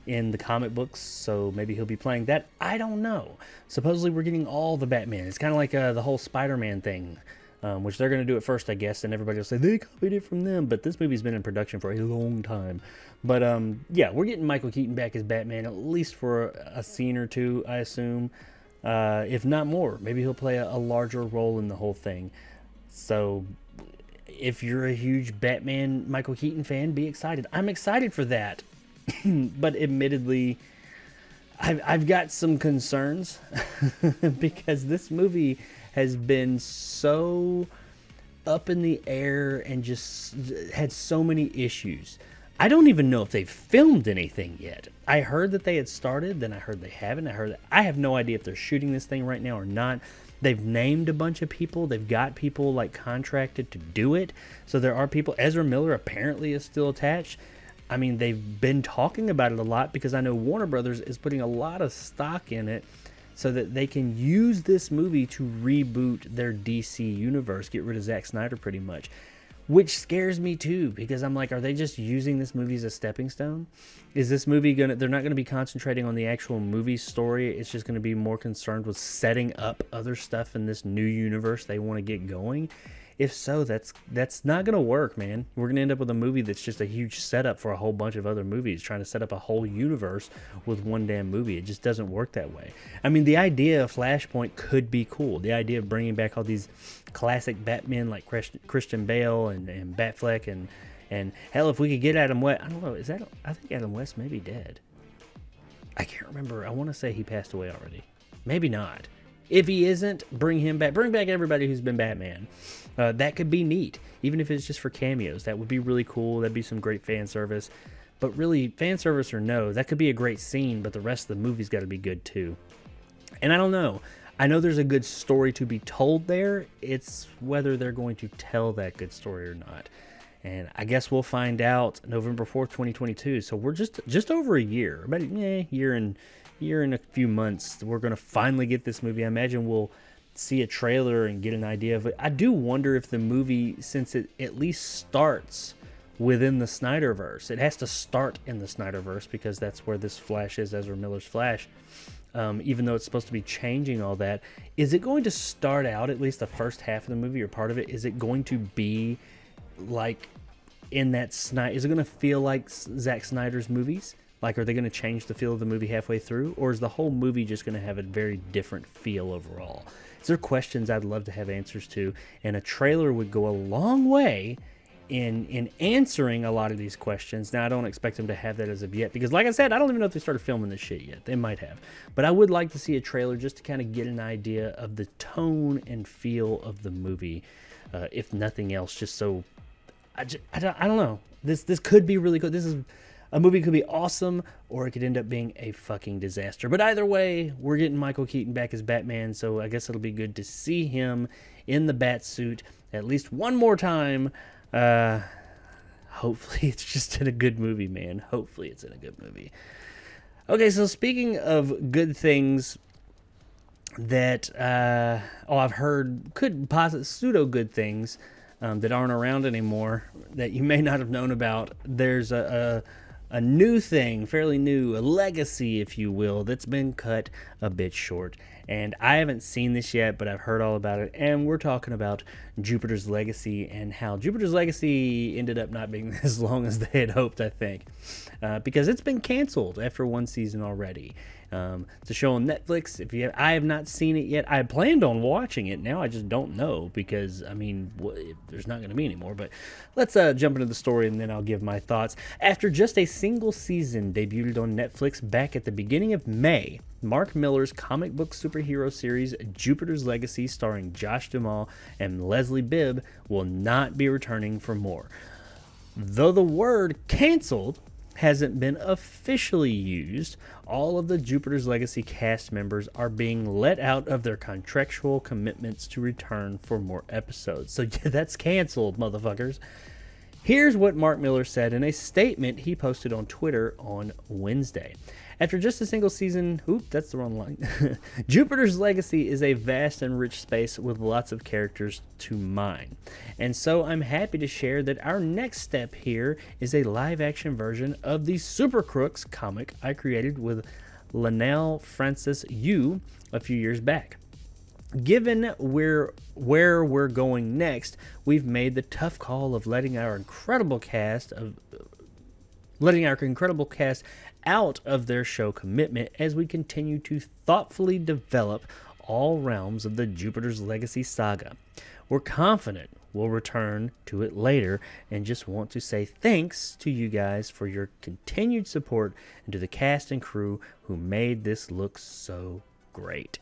in the comic books, so maybe he'll be playing that. I don't know. Supposedly we're getting all the Batman. It's kind of like the whole Spider-Man thing, which they're going to do it first, I guess, and everybody will say they copied it from them, but this movie's been in production for a long time. But yeah, we're getting Michael Keaton back as Batman, at least for a scene or two, I assume. If not more. Maybe he'll play a larger role in the whole thing. So if you're a huge Batman Michael Keaton fan, be excited. I'm excited for that. But admittedly, I've got some concerns because this movie has been so up in the air and just had so many issues. I don't even know if they've filmed anything yet. I heard that they had started, then I heard they haven't. I have no idea if they're shooting this thing right now or not. They've named a bunch of people. They've got people like contracted to do it. So there are people. Ezra Miller apparently is still attached. I mean, they've been talking about it a lot because I know Warner Brothers is putting a lot of stock in it so that they can use this movie to reboot their DC universe, get rid of Zack Snyder pretty much. Which scares me too, because I'm like, are they just using this movie as a stepping stone? Is this movie they're not going to be concentrating on the actual movie story. It's just going to be more concerned with setting up other stuff in this new universe they want to get going. If so, that's not going to work, man. We're going to end up with a movie that's just a huge setup for a whole bunch of other movies, trying to set up a whole universe with one damn movie. It just doesn't work that way. I mean, the idea of Flashpoint could be cool. The idea of bringing back all these classic Batmen like Christian Bale and Batfleck and hell, if we could get Adam West, I don't know, I think Adam West may be dead. I can't remember. I want to say he passed away already. Maybe not. If he isn't, bring him back. Bring back everybody who's been Batman. That could be neat, even if it's just for cameos. That would be really cool. That'd be some great fan service. But really, fan service or no, that could be a great scene, but the rest of the movie's got to be good too. And I don't know. I know there's a good story to be told there. It's whether they're going to tell that good story or not. And I guess we'll find out November 4th, 2022. So we're just over a year. About a year and a few months. We're going to finally get this movie. I imagine we'll see a trailer and get an idea of it. I do wonder if the movie, since it at least starts within the Snyderverse, it has to start in the Snyderverse because that's where this Flash is, Ezra Miller's Flash. Even though it's supposed to be changing all that, is it going to start out, at least the first half of the movie or part of it, is it going to be like in that Snyder? Is it going to feel like Zack Snyder's movies? Like, are they going to change the feel of the movie halfway through? Or is the whole movie just going to have a very different feel overall? These are questions I'd love to have answers to. And a trailer would go a long way in answering a lot of these questions. Now, I don't expect them to have that as of yet. Because, like I said, I don't even know if they started filming this shit yet. They might have. But I would like to see a trailer just to kind of get an idea of the tone and feel of the movie. If nothing else, just so... I don't know. This could be really good. A movie could be awesome, or it could end up being a fucking disaster. But either way, we're getting Michael Keaton back as Batman, so I guess it'll be good to see him in the bat suit at least one more time. Hopefully it's just in a good movie, man. Hopefully it's in a good movie. Okay, so speaking of good things that I've heard could pseudo-good things that aren't around anymore that you may not have known about, there's a new thing, fairly new, a legacy, if you will, that's been cut a bit short. And I haven't seen this yet, but I've heard all about it. And we're talking about Jupiter's Legacy and how Jupiter's Legacy ended up not being as long as they had hoped, I think. Because it's been canceled after one season already. It's a show on Netflix. I have not seen it yet. I planned on watching it. Now I just don't know because, I mean, there's not going to be anymore. But let's jump into the story and then I'll give my thoughts. After just a single season debuted on Netflix back at the beginning of May, Mark Millar's comic book superhero series Jupiter's Legacy, starring Josh Duhamel and Leslie Bibb, will not be returning for more. Though the word canceled hasn't been officially used, all of the Jupiter's Legacy cast members are being let out of their contractual commitments to return for more episodes. So yeah, that's canceled, motherfuckers. Here's what Mark Miller said in a statement he posted on Twitter on Wednesday. After just a single season, that's the wrong line. Jupiter's Legacy is a vast and rich space with lots of characters to mine. And so I'm happy to share that our next step here is a live-action version of the Super Crooks comic I created with Lionel Francis Yu a few years back. Given where we're going next, we've made the tough call of letting our incredible cast out of their show commitment as we continue to thoughtfully develop all realms of the Jupiter's Legacy saga. We're confident we'll return to it later and just want to say thanks to you guys for your continued support and to the cast and crew who made this look so great.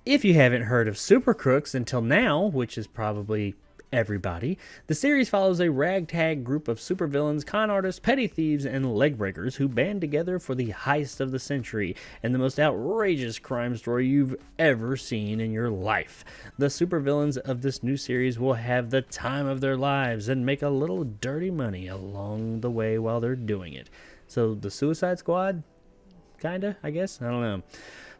If you haven't heard of Super Crooks until now, which is probably everybody, the series follows a ragtag group of supervillains, con artists, petty thieves, and leg breakers who band together for the heist of the century and the most outrageous crime story you've ever seen in your life. The supervillains of this new series will have the time of their lives and make a little dirty money along the way while they're doing it. So the Suicide Squad? Kinda, I guess? I don't know.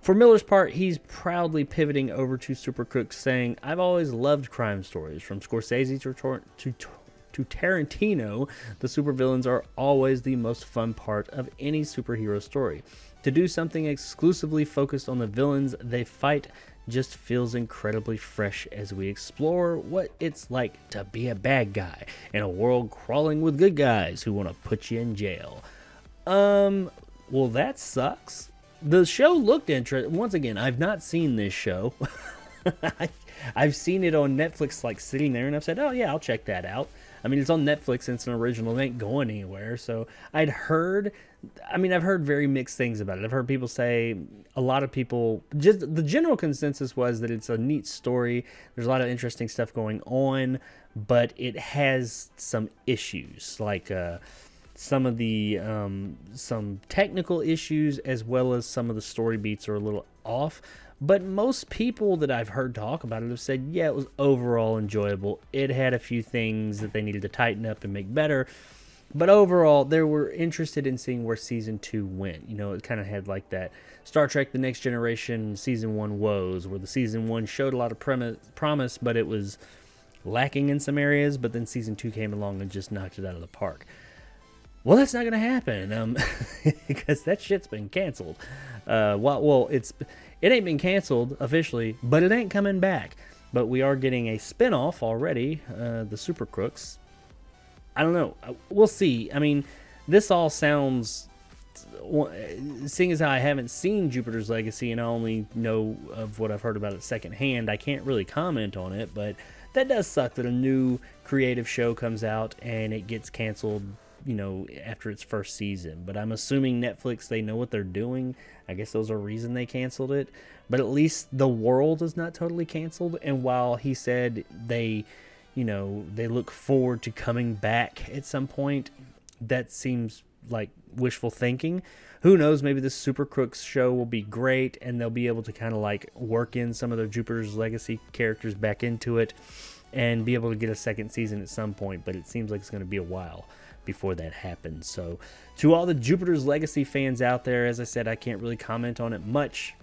For Miller's part, he's proudly pivoting over to Super Crooks, saying, "I've always loved crime stories. From Scorsese to Tarantino, the supervillains are always the most fun part of any superhero story. To do something exclusively focused on the villains they fight just feels incredibly fresh as we explore what it's like to be a bad guy in a world crawling with good guys who want to put you in jail." Well, that sucks. The show looked interesting. Once again, I've not seen this show. I've seen it on Netflix, like sitting there, and I've said, "Oh yeah, I'll check that out." I mean, it's on Netflix and it's an original. It ain't going anywhere. So I've heard very mixed things about it. I've heard people say, a lot of people, just the general consensus was that it's a neat story. There's a lot of interesting stuff going on, but it has some issues, like some of the some technical issues, as well as some of the story beats are a little off. But most people that I've heard talk about it have said, yeah, it was overall enjoyable. It had a few things that they needed to tighten up and make better, but overall they were interested in seeing where season 2 went. You know, it kind of had like that Star Trek The Next Generation season 1 woes, where the season 1 showed a lot of promise, but it was lacking in some areas, but then season 2 came along and just knocked it out of the park. Well, that's not going to happen because that shit's been canceled. It ain't been canceled officially, but it ain't coming back. But we are getting a spinoff already, the Super Crooks. I don't know. We'll see. I mean, this all sounds, seeing as how I haven't seen Jupiter's Legacy and I only know of what I've heard about it secondhand, I can't really comment on it. But that does suck that a new creative show comes out and it gets canceled, you know, after its first season. But I'm assuming Netflix, they know what they're doing. I guess those are the reason they canceled it. But at least the world is not totally canceled. And while he said they look forward to coming back at some point, that seems like wishful thinking. Who knows, maybe the Super Crooks show will be great and they'll be able to kind of like work in some of their Jupiter's Legacy characters back into it and be able to get a second season at some point. But it seems like it's going to be a while before that happens. So to all the Jupiter's Legacy fans out there, as I said, I can't really comment on it much.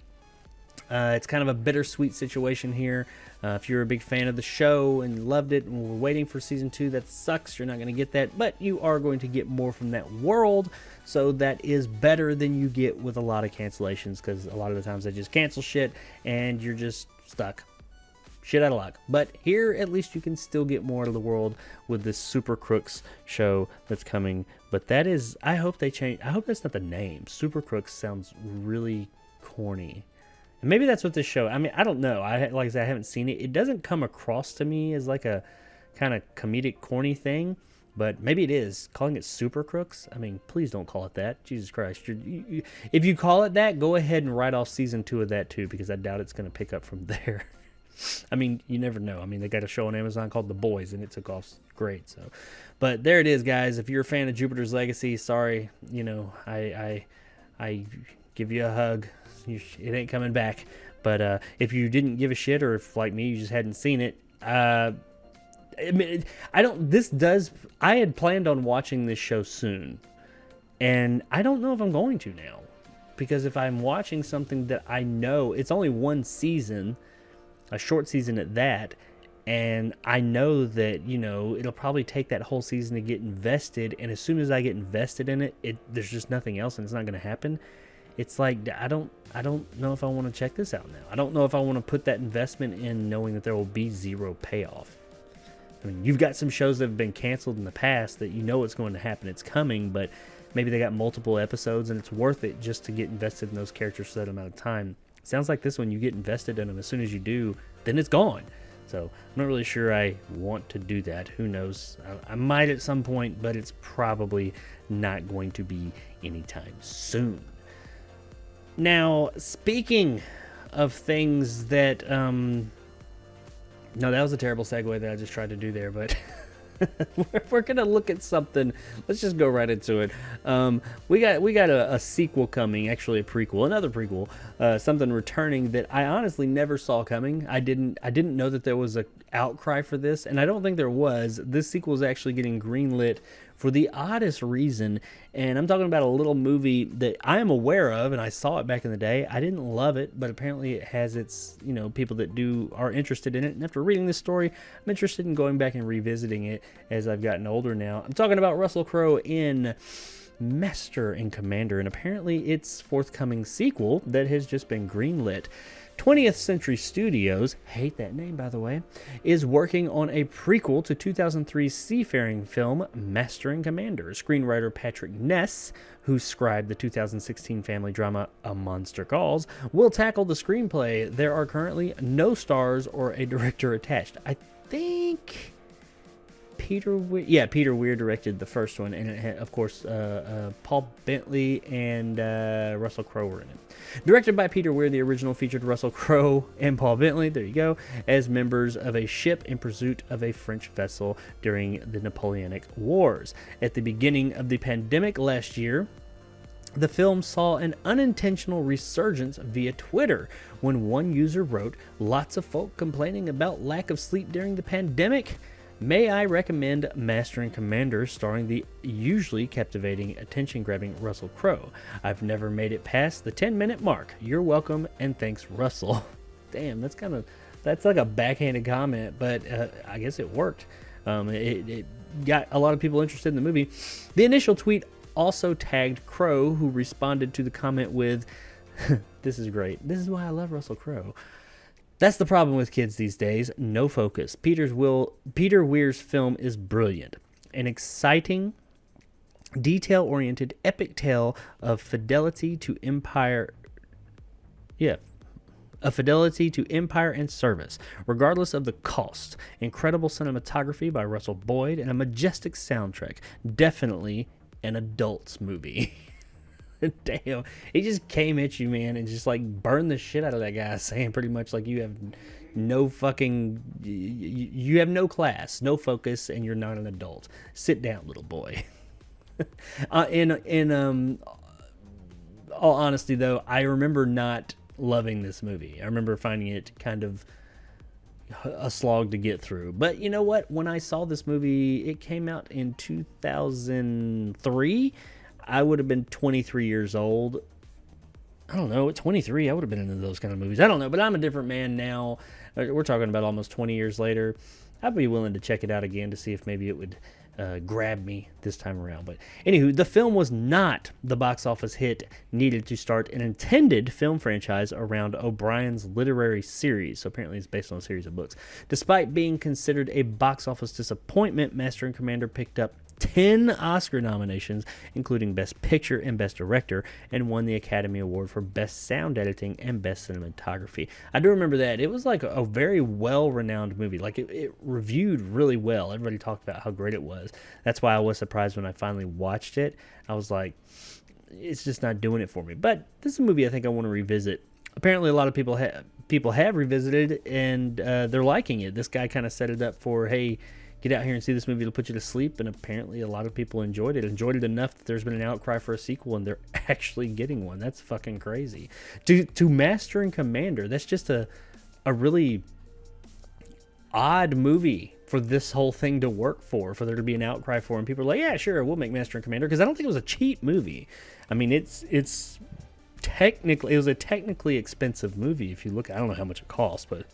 It's kind of a bittersweet situation here. If you're a big fan of the show and loved it and we're waiting for season 2, that sucks. You're not going to get that, but you are going to get more from that world. So that is better than you get with a lot of cancellations, because a lot of the times they just cancel shit and you're just stuck. Shit out of luck. But here, at least you can still get more out of the world with this Super Crooks show that's coming. But that is, I hope they change. I hope that's not the name. Super Crooks sounds really corny. And maybe that's what this show, I mean, I don't know. Like I said, I haven't seen it. It doesn't come across to me as like a kind of comedic, corny thing. But maybe it is. Calling it Super Crooks? I mean, please don't call it that. Jesus Christ. If you call it that, go ahead and write off season 2 of that too, because I doubt it's going to pick up from there. I mean, you never know. I mean, they got a show on Amazon called The Boys, and it took off great. So, but there it is, guys. If you're a fan of Jupiter's Legacy, sorry, I give you a hug. It ain't coming back. But if you didn't give a shit, or if like me, you just hadn't seen it, I had planned on watching this show soon, and I don't know if I'm going to now, because if I'm watching something that I know it's only one season, a short season at that, and I know that, it'll probably take that whole season to get invested, and as soon as I get invested in it, there's just nothing else, and it's not going to happen. It's like, I don't know if I want to check this out now. I don't know if I want to put that investment in knowing that there will be zero payoff. I mean, you've got some shows that have been canceled in the past that it's going to happen, it's coming, but maybe they got multiple episodes and it's worth it just to get invested in those characters for that amount of time. Sounds like this one, you get invested in them. As soon as you do, then it's gone. So I'm not really sure I want to do that. Who knows? I might at some point, but it's probably not going to be anytime soon. Now, speaking of things that... No, that was a terrible segue that I just tried to do there, but we're going to look at something. Let's just go right into it. We got a sequel coming, actually a prequel, another prequel, something returning that I honestly never saw coming. I didn't know that there was a outcry for this, and I don't think there was. This sequel is actually getting greenlit for the oddest reason, and I'm talking about a little movie that I am aware of, and I saw it back in the day. I didn't love it, but apparently it has its, people that are interested in it, and after reading this story, I'm interested in going back and revisiting it as I've gotten older now. I'm talking about Russell Crowe in Master and Commander, and apparently its forthcoming sequel that has just been greenlit. 20th Century Studios, hate that name by the way, is working on a prequel to 2003's seafaring film Master and Commander. Screenwriter Patrick Ness, who scribed the 2016 family drama A Monster Calls, will tackle the screenplay. There are currently no stars or a director attached. I think Peter Weir directed the first one, and it had, of course, Paul Bentley and Russell Crowe were in it. Directed by Peter Weir, the original featured Russell Crowe and Paul Bentley, there you go, as members of a ship in pursuit of a French vessel during the Napoleonic Wars. At the beginning of the pandemic last year, the film saw an unintentional resurgence via Twitter when one user wrote, "Lots of folk complaining about lack of sleep during the pandemic. May I recommend Master and Commander, starring the usually captivating, attention-grabbing Russell Crowe. I've never made it past the 10-minute mark. You're welcome, and thanks, Russell." Damn, that's like a backhanded comment, but I guess it worked. It got a lot of people interested in the movie. The initial tweet also tagged Crowe, who responded to the comment with, "This is great. This is why I love Russell Crowe. That's the problem with kids these days. No focus. Peter Weir's film is brilliant. An exciting, detail-oriented, epic tale of fidelity to empire. Of fidelity to empire and service, regardless of the cost. Incredible cinematography by Russell Boyd and a majestic soundtrack. Definitely an adult's movie." Damn, he just came at you, man, and just like burned the shit out of that guy, saying pretty much like you have no class, no focus, and you're not an adult. Sit down, little boy. In all honesty, though, I remember not loving this movie. I remember finding it kind of a slog to get through. But you know what? When I saw this movie, it came out in 2003. I would have been 23 years old. I don't know, at 23, I would have been into those kind of movies. I don't know, but I'm a different man now. We're talking about almost 20 years later. I'd be willing to check it out again to see if maybe it would grab me this time around. But anywho, the film was not the box office hit needed to start an intended film franchise around O'Brien's literary series. So apparently it's based on a series of books. Despite being considered a box office disappointment, Master and Commander picked up 10 Oscar nominations, including Best Picture and Best Director, and won the Academy Award for Best Sound Editing and Best Cinematography. I do remember that. It was like a very well-renowned movie. Like it reviewed really well. Everybody talked about how great it was. That's why I was surprised when I finally watched it. I was like, it's just not doing it for me. But this is a movie I think I want to revisit apparently a lot of people have revisited, and they're liking it. This guy kind of set it up for, hey, get out here and see this movie, it'll put you to sleep, and apparently a lot of people enjoyed it enough that there's been an outcry for a sequel, and they're actually getting one. That's fucking crazy. To Master and Commander, that's just a really odd movie for this whole thing to work for there to be an outcry for, and people are like, yeah, sure, we'll make Master and Commander, because I don't think it was a cheap movie. I mean, it was a technically expensive movie if you look. I don't know how much it cost, but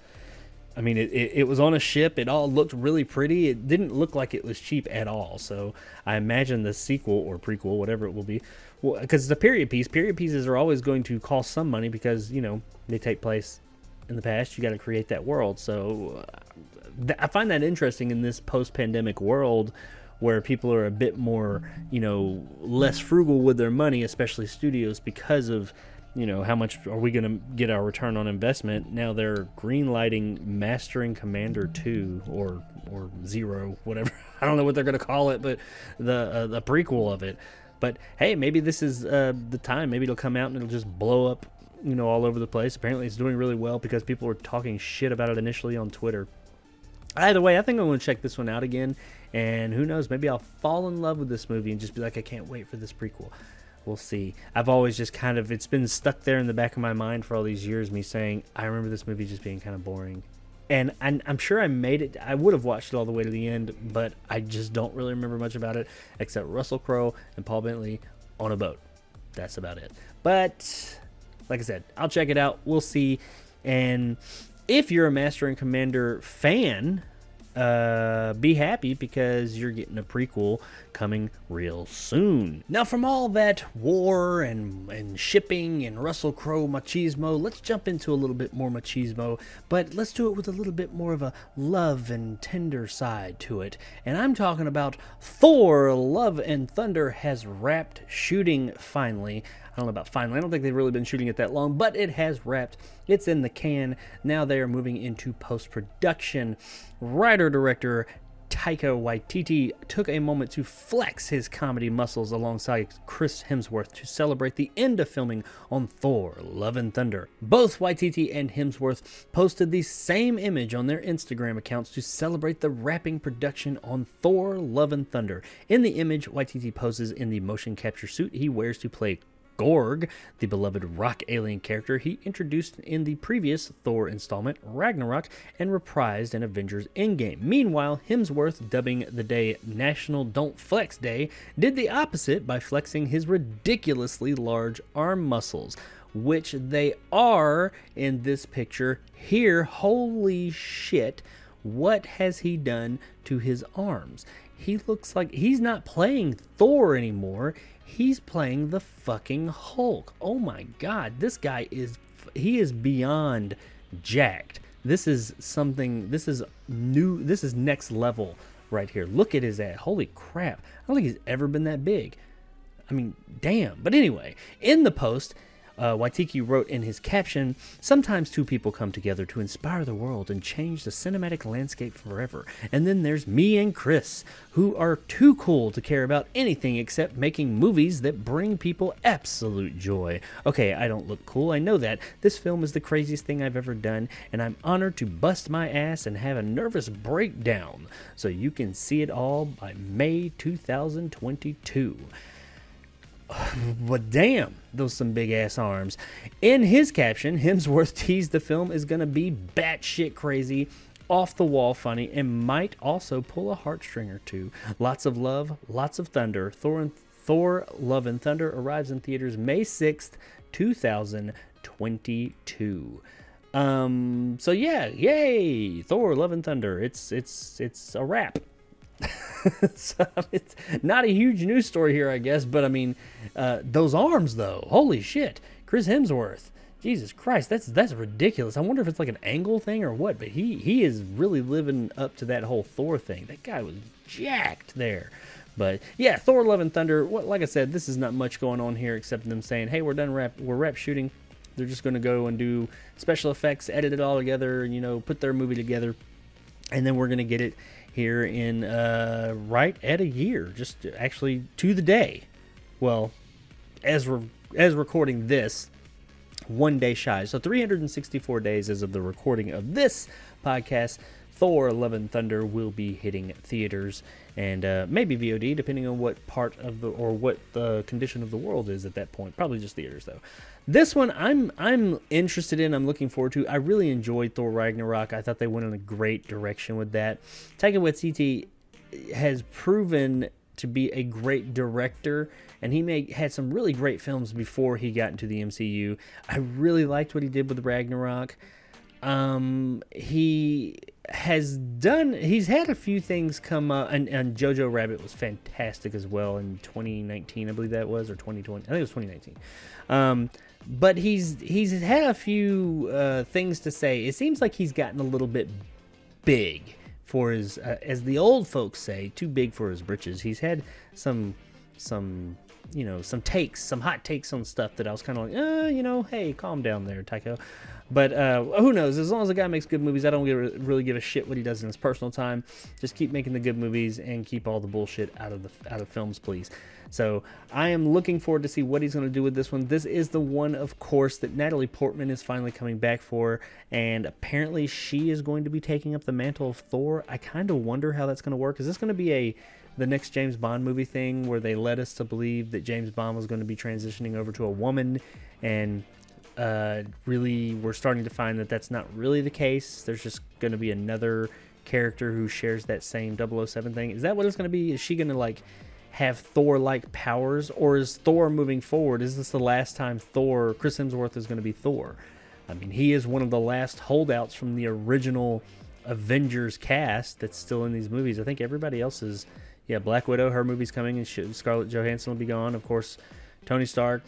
I mean, it was on a ship. It all looked really pretty. It didn't look like it was cheap at all. So I imagine the sequel or prequel, whatever it will be, well, because it's a period piece. Period pieces are always going to cost some money because, you know, they take place in the past. You got to create that world. So I find that interesting in this post-pandemic world where people are a bit more, you know, less frugal with their money, especially studios, because of, you know, how much are we going to get our return on investment? Now they're greenlighting Master and Commander 2 or 0, whatever. I don't know what they're going to call it, but the prequel of it. But hey, maybe this is the time. Maybe it'll come out and it'll just blow up, you know, all over the place. Apparently it's doing really well because people were talking shit about it initially on Twitter. Either way, I think I'm going to check this one out again, and who knows, maybe I'll fall in love with this movie and just be like, I can't wait for this prequel. We'll see. I've always just kind of, it's been stuck there in the back of my mind for all these years, me saying, I remember this movie just being kind of boring. And I'm sure I made it, I would have watched it all the way to the end, but I just don't really remember much about it, except Russell Crowe and Paul Bentley on a boat. That's about it. But, like I said, I'll check it out. We'll see. And if you're a Master and Commander fan, be happy because you're getting a prequel coming real soon. Now, from all that war and shipping and Russell Crowe machismo, let's jump into a little bit more machismo, but let's do it with a little bit more of a love and tender side to it. And I'm talking about Thor: Love and Thunder has wrapped shooting finally. I don't know about finally. I don't think they've really been shooting it that long, but it has wrapped. It's in the can. Now they are moving into post-production. Writer-director Taika Waititi took a moment to flex his comedy muscles alongside Chris Hemsworth to celebrate the end of filming on Thor: Love and Thunder. Both Waititi and Hemsworth posted the same image on their Instagram accounts to celebrate the wrapping production on Thor: Love and Thunder. In the image, Waititi poses in the motion capture suit he wears to play Gorg, the beloved rock alien character he introduced in the previous Thor installment, Ragnarok, and reprised in Avengers Endgame. Meanwhile, Hemsworth, dubbing the day National Don't Flex Day, did the opposite by flexing his ridiculously large arm muscles, which they are in this picture here. Holy shit, what has he done to his arms? He looks like he's not playing Thor anymore. He's playing the fucking Hulk. Oh my God, this guy he is beyond jacked. This is something, this is new, this is next level right here. Look at his ass. Holy crap. I don't think he's ever been that big. I mean, damn. But anyway, in the post, Waititi wrote in his caption, "Sometimes two people come together to inspire the world and change the cinematic landscape forever. And then there's me and Chris, who are too cool to care about anything except making movies that bring people absolute joy. Okay, I don't look cool, I know that. This film is the craziest thing I've ever done, and I'm honored to bust my ass and have a nervous breakdown. So you can see it all by May 2022. But damn, those some big ass arms. In his caption, Hemsworth teased the film is going to be batshit crazy, off the wall funny, and might also pull a heartstring or two. Lots of love, lots of thunder. Thor: Love and Thunder arrives in theaters May 6th, 2022. So yeah, yay! Thor: Love and Thunder. It's a wrap. So it's not a huge news story here, I guess, but I mean, those arms though, holy shit, Chris Hemsworth, Jesus Christ, that's ridiculous. I wonder if it's like an angle thing or what, but he is really living up to that whole Thor thing. That guy was jacked there. But yeah, Thor: Love and Thunder. Like I said, this is not much going on here except them saying, hey, we're wrap shooting. They're just going to go and do special effects, edit it all together, and put their movie together, and then we're going to get it here in right at a year, just actually to the day. Well, as recording this, 1 day shy. So 364 days as of the recording of this podcast, Thor: Love and Thunder will be hitting theaters and maybe VOD, depending on what part of what the condition of the world is at that point. Probably just theaters, though. This one I'm interested in. I'm looking forward to. I really enjoyed Thor Ragnarok. I thought they went in a great direction with that. Taika Waititi has proven to be a great director, and he had some really great films before he got into the MCU. I really liked what he did with Ragnarok. He's had a few things come up, and Jojo Rabbit was fantastic as well in 2019, I believe that was, or 2020. I think it was 2019. But he's had a few things to say. It seems like he's gotten a little bit big for his, as the old folks say, too big for his britches. He's had some takes, some hot takes on stuff that I was kind of like, hey, calm down there, Taika. But who knows? As long as the guy makes good movies, I don't really give a shit what he does in his personal time. Just keep making the good movies and keep all the bullshit out of films, please. So I am looking forward to see what he's going to do with this one. This is the one, of course, that Natalie Portman is finally coming back for, and apparently she is going to be taking up the mantle of Thor. I kind of wonder how that's going to work. Is this going to be the next James Bond movie thing where they led us to believe that James Bond was going to be transitioning over to a woman, and really we're starting to find that that's not really the case? There's just going to be another character who shares that same 007 thing. Is that what it's going to be? Is she going to have Thor-like powers, or is Thor moving forward? Is this the last time Chris Hemsworth is going to be Thor? I mean, he is one of the last holdouts from the original Avengers cast that's still in these movies. I think everybody else is, Black Widow, her movie's coming, and Scarlett Johansson will be gone. Of course, Tony Stark,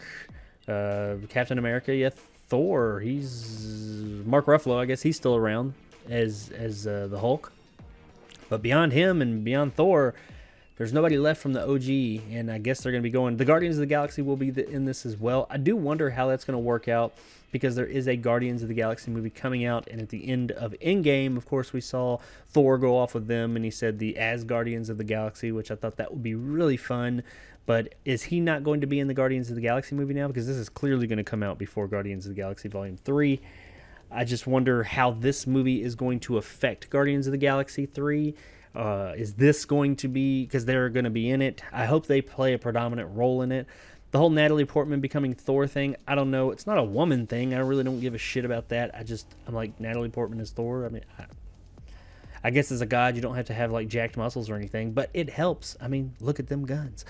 Captain America, Thor, he's Mark Ruffalo, I guess he's still around as the Hulk. But beyond him and beyond Thor, there's nobody left from the OG, and I guess they're going to be going. The Guardians of the Galaxy will be in this as well. I do wonder how that's going to work out, because there is a Guardians of the Galaxy movie coming out, and at the end of Endgame, of course, we saw Thor go off with them, and he said the Asgardians of the Galaxy, which I thought that would be really fun. But is he not going to be in the Guardians of the Galaxy movie now? Because this is clearly going to come out before Guardians of the Galaxy Volume 3. I just wonder how this movie is going to affect Guardians of the Galaxy 3. Is this going to be, because they're going to be in it, I hope they play a predominant role in it. The whole Natalie Portman becoming Thor thing, I don't know. It's not a woman thing. I really don't give a shit about that. I'm like, Natalie Portman is Thor. I mean, I guess as a god, you don't have to have jacked muscles or anything, but it helps. I mean, look at them guns.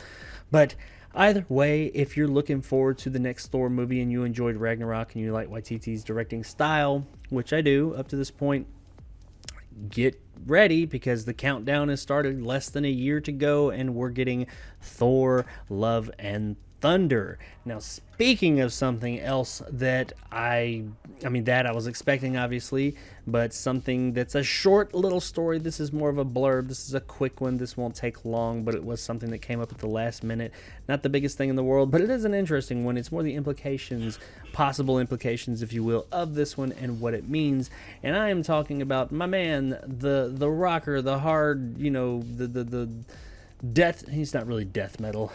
But either way, if you're looking forward to the next Thor movie and you enjoyed Ragnarok and you like Waititi's directing style, which I do up to this point, get ready, because the countdown has started. Less than a year to go, and we're getting Thor: Love and Thunder. Now, speaking of something else that I was expecting, obviously, but something that's a short little story. This is more of a blurb. This is a quick one. This won't take long, but it was something that came up at the last minute. Not the biggest thing in the world, but it is an interesting one. It's more the implications, possible implications, if you will, of this one and what it means. And I am talking about my man, the rocker, the hard, the death. He's not really death metal.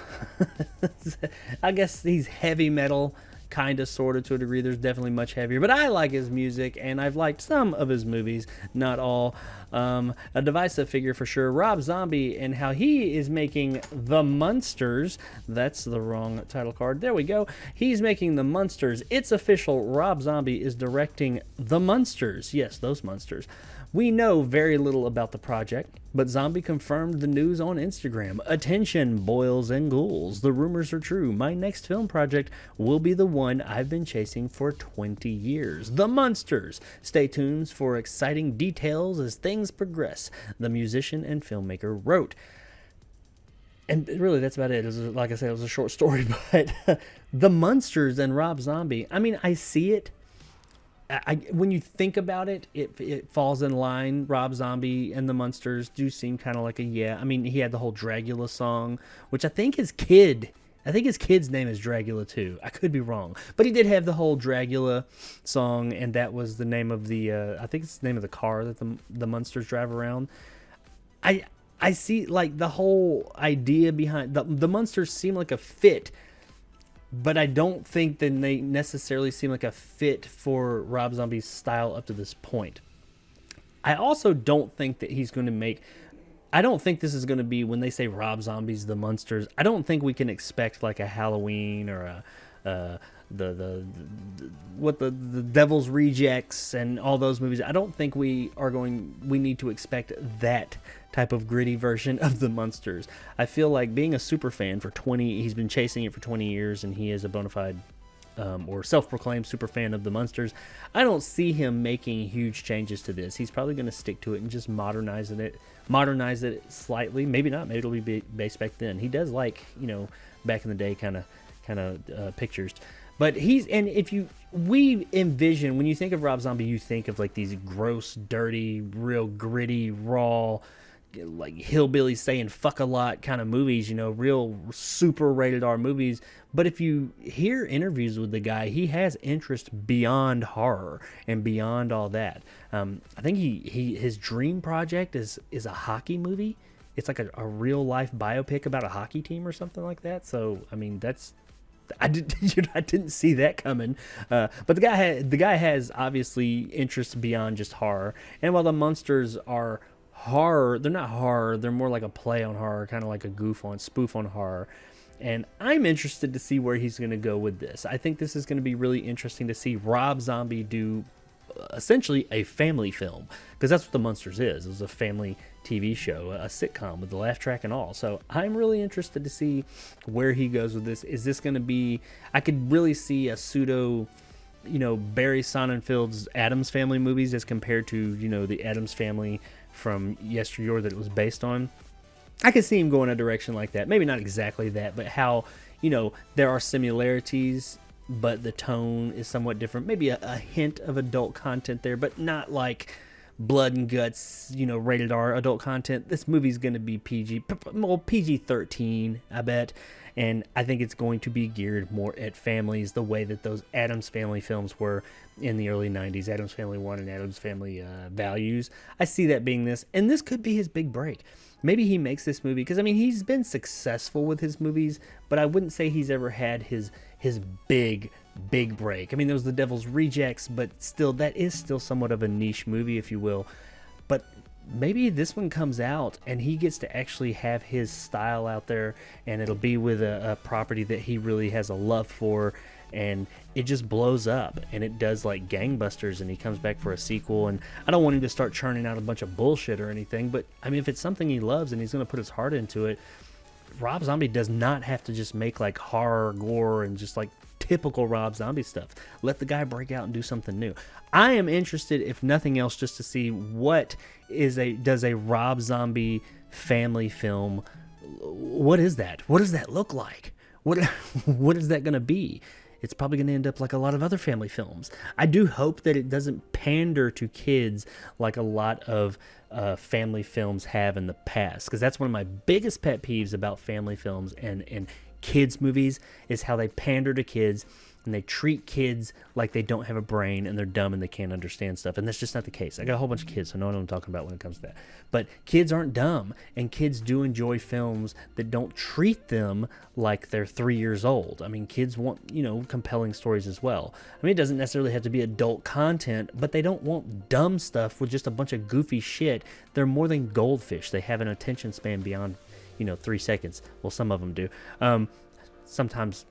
I guess he's heavy metal, kind of, sort of, to a degree. There's definitely much heavier, but I like his music, and I've liked some of his movies, not all. A divisive figure for sure, Rob Zombie, and how he is making The Munsters. That's the wrong title card. There we go. He's making The Munsters. It's official. Rob Zombie is directing The Munsters. Yes, those monsters. We know very little about the project, but Zombie confirmed the news on Instagram. Attention, boils and ghouls. The rumors are true. My next film project will be the one I've been chasing for 20 years. The Munsters. Stay tuned for exciting details as things progress, the musician and filmmaker wrote. And really, that's about it. Like I said, it was a short story, but The Munsters and Rob Zombie. I mean, I see it. When you think about it, it falls in line. Rob Zombie and the Munsters do seem kind of like I mean, he had the whole Dragula song, which I think his kid's name is Dragula too. I could be wrong, but he did have the whole Dragula song, and that was the name of I think it's the name of the car that the Munsters drive around. I see the whole idea behind the Munsters seem like a fit but I don't think that they necessarily seem like a fit for Rob Zombie's style up to this point. I also don't think that he's going to make. I don't think this is going to be, when they say Rob Zombie's The Munsters, I don't think we can expect like a Halloween or the Devil's Rejects and all those movies. I don't think we need to expect that type of gritty version of The Munsters. I feel like, being a super fan he's been chasing it for 20 years, and he is a bona fide or self-proclaimed super fan of The Munsters. I don't see him making huge changes to this. He's probably going to stick to it and just modernize it slightly. Maybe not. Maybe it'll be based back then. He does like, back in the day kind of pictures. But we envision, when you think of Rob Zombie, you think of like these gross, dirty, real gritty, raw, like hillbillies saying fuck a lot kind of movies, real super rated R movies. But if you hear interviews with the guy, he has interest beyond horror and beyond all that. I think his dream project is a hockey movie. It's like a real life biopic about a hockey team or something like that. So, I mean, I didn't see that coming. But the guy has obviously interests beyond just horror. And while The Munsters are horror, they're not horror. They're more like a play on horror, kind of like a spoof on horror. And I'm interested to see where he's going to go with this. I think this is going to be really interesting to see Rob Zombie do essentially a family film, because that's what The Munsters is. It was a family TV show, a sitcom with the laugh track and all. So I'm really interested to see where he goes with this. Is this going to be, I could really see a pseudo, Barry Sonnenfeld's Addams Family movies as compared to, the Addams Family from yesteryear that it was based on. I could see him go in a direction like that. Maybe not exactly that, but how, there are similarities, but the tone is somewhat different. Maybe a hint of adult content there, but not like blood and guts, rated R adult content. This movie's going to be PG-13, I bet. And I think it's going to be geared more at families, the way that those Addams Family films were in the early 90s, Addams Family 1 and Addams Family Values. I see that being this, and this could be his big break. Maybe he makes this movie, because, he's been successful with his movies, but I wouldn't say he's ever had his big break. There was The Devil's Rejects, but still, that is still somewhat of a niche movie, if you will. But maybe this one comes out and he gets to actually have his style out there, and it'll be with a property that he really has a love for, and it just blows up, and it does like gangbusters, and he comes back for a sequel. And I don't want him to start churning out a bunch of bullshit or anything, but if it's something he loves and he's going to put his heart into it, Rob Zombie does not have to just make like horror, gore, and just like typical Rob Zombie stuff. Let the guy break out and do something new. I am interested, if nothing else, just to see does a Rob Zombie family film, what is that? What does that look like? What is that going to be? It's probably going to end up like a lot of other family films. I do hope that it doesn't pander to kids like a lot of family films have in the past, because that's one of my biggest pet peeves about family films and kids movies, is how they pander to kids and they treat kids like they don't have a brain and they're dumb and they can't understand stuff. And that's just not the case. I got a whole bunch of kids, so I know what I'm talking about when it comes to that. But kids aren't dumb, and kids do enjoy films that don't treat them like they're 3 years old. Kids want, compelling stories as well. It doesn't necessarily have to be adult content, but they don't want dumb stuff with just a bunch of goofy shit. They're more than goldfish. They have an attention span beyond 3 seconds. Well, some of them do. Sometimes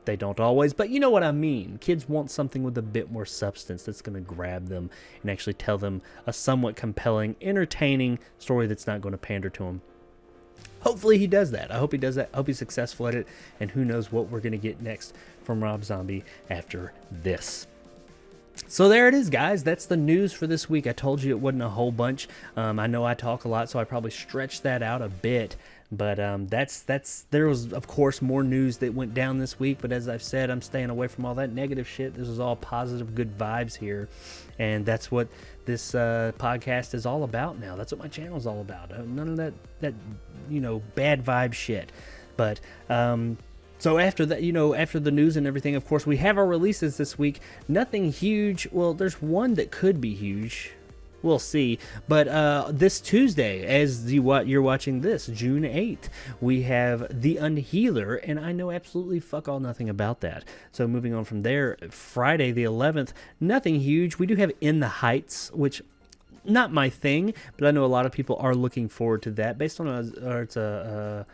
they don't always, but you know what I mean. Kids want something with a bit more substance that's going to grab them and actually tell them a somewhat compelling, entertaining story that's not going to pander to them. Hopefully he does that. I hope he does that. I hope he's successful at it, and who knows what we're going to get next from Rob Zombie after this. So there it is, guys. That's the news for this week. I told you it wasn't a whole bunch. I know I talk a lot, so I probably stretched that out a bit. But there was, of course, more news that went down this week. But as I've said, I'm staying away from all that negative shit. This is all positive, good vibes here. And that's what this podcast is all about now. That's what my channel is all about. None of that bad vibe shit. But so after that, after the news and everything, of course, we have our releases this week. Nothing huge. Well, there's one that could be huge. We'll see. But this Tuesday, as you're watching this, June 8th, we have The Unhealer, and I know absolutely fuck all nothing about that. So moving on from there, Friday the 11th, nothing huge. We do have In the Heights, which not my thing, but I know a lot of people are looking forward to that, based on it's a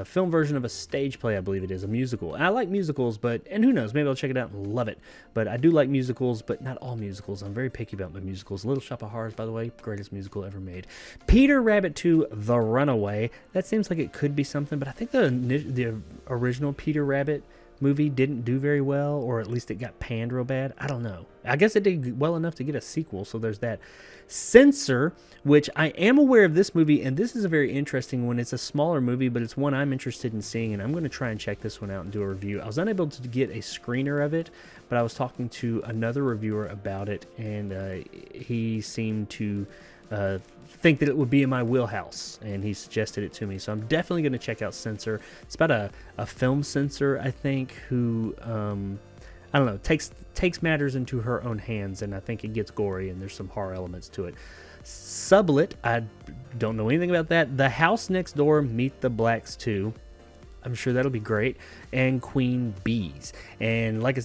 film version of a stage play, I believe it is, a musical. And I like musicals, and who knows, maybe I'll check it out and love it. But I do like musicals, but not all musicals. I'm very picky about my musicals. Little Shop of Horrors, by the way, greatest musical ever made. Peter Rabbit 2, The Runaway. That seems like it could be something, but I think the original Peter Rabbit movie didn't do very well, or at least it got panned real bad. I don't know. I guess it did well enough to get a sequel, so there's that. Censor, which I am aware of this movie, and this is a very interesting one. It's a smaller movie, but it's one I'm interested in seeing, and I'm going to try and check this one out and do a review. I was unable to get a screener of it, but I was talking to another reviewer about it, and he seemed to think that it would be in my wheelhouse, and he suggested it to me, so I'm definitely going to check out Censor. It's about a film censor, I think, who I don't know, takes matters into her own hands, and I think it gets gory, and there's some horror elements to it. Sublet, I don't know anything about that. The House Next Door, Meet the Blacks 2. I'm sure that'll be great. And Queen Bees. And like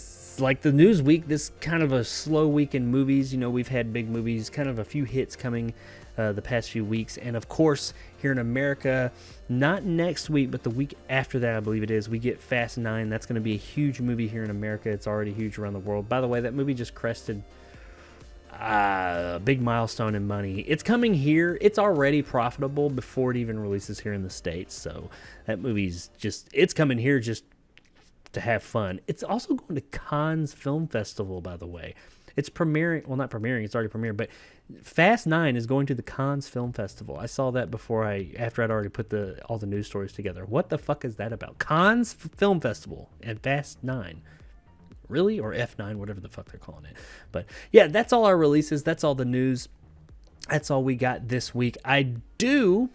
the news week, this kind of a slow week in movies. You know, we've had big movies, kind of a few hits coming the past few weeks. And of course, here in America, not next week, but the week after that, I believe it is, we get Fast 9. That's going to be a huge movie here in America. It's already huge around the world. By the way, that movie just crested a big milestone in money. It's coming here. It's already profitable before it even releases here in the States. So that movie's it's coming here just to have fun. It's also going to Cannes Film Festival, by the way. It's premiering, well, not premiering, it's already premiered, but Fast 9 is going to the Cannes Film Festival. I saw that after I'd already put all the news stories together. What the fuck is that about? Cannes Film Festival and Fast 9. Really? Or F9, whatever the fuck they're calling it. But yeah, that's all our releases. That's all the news. That's all we got this week. I do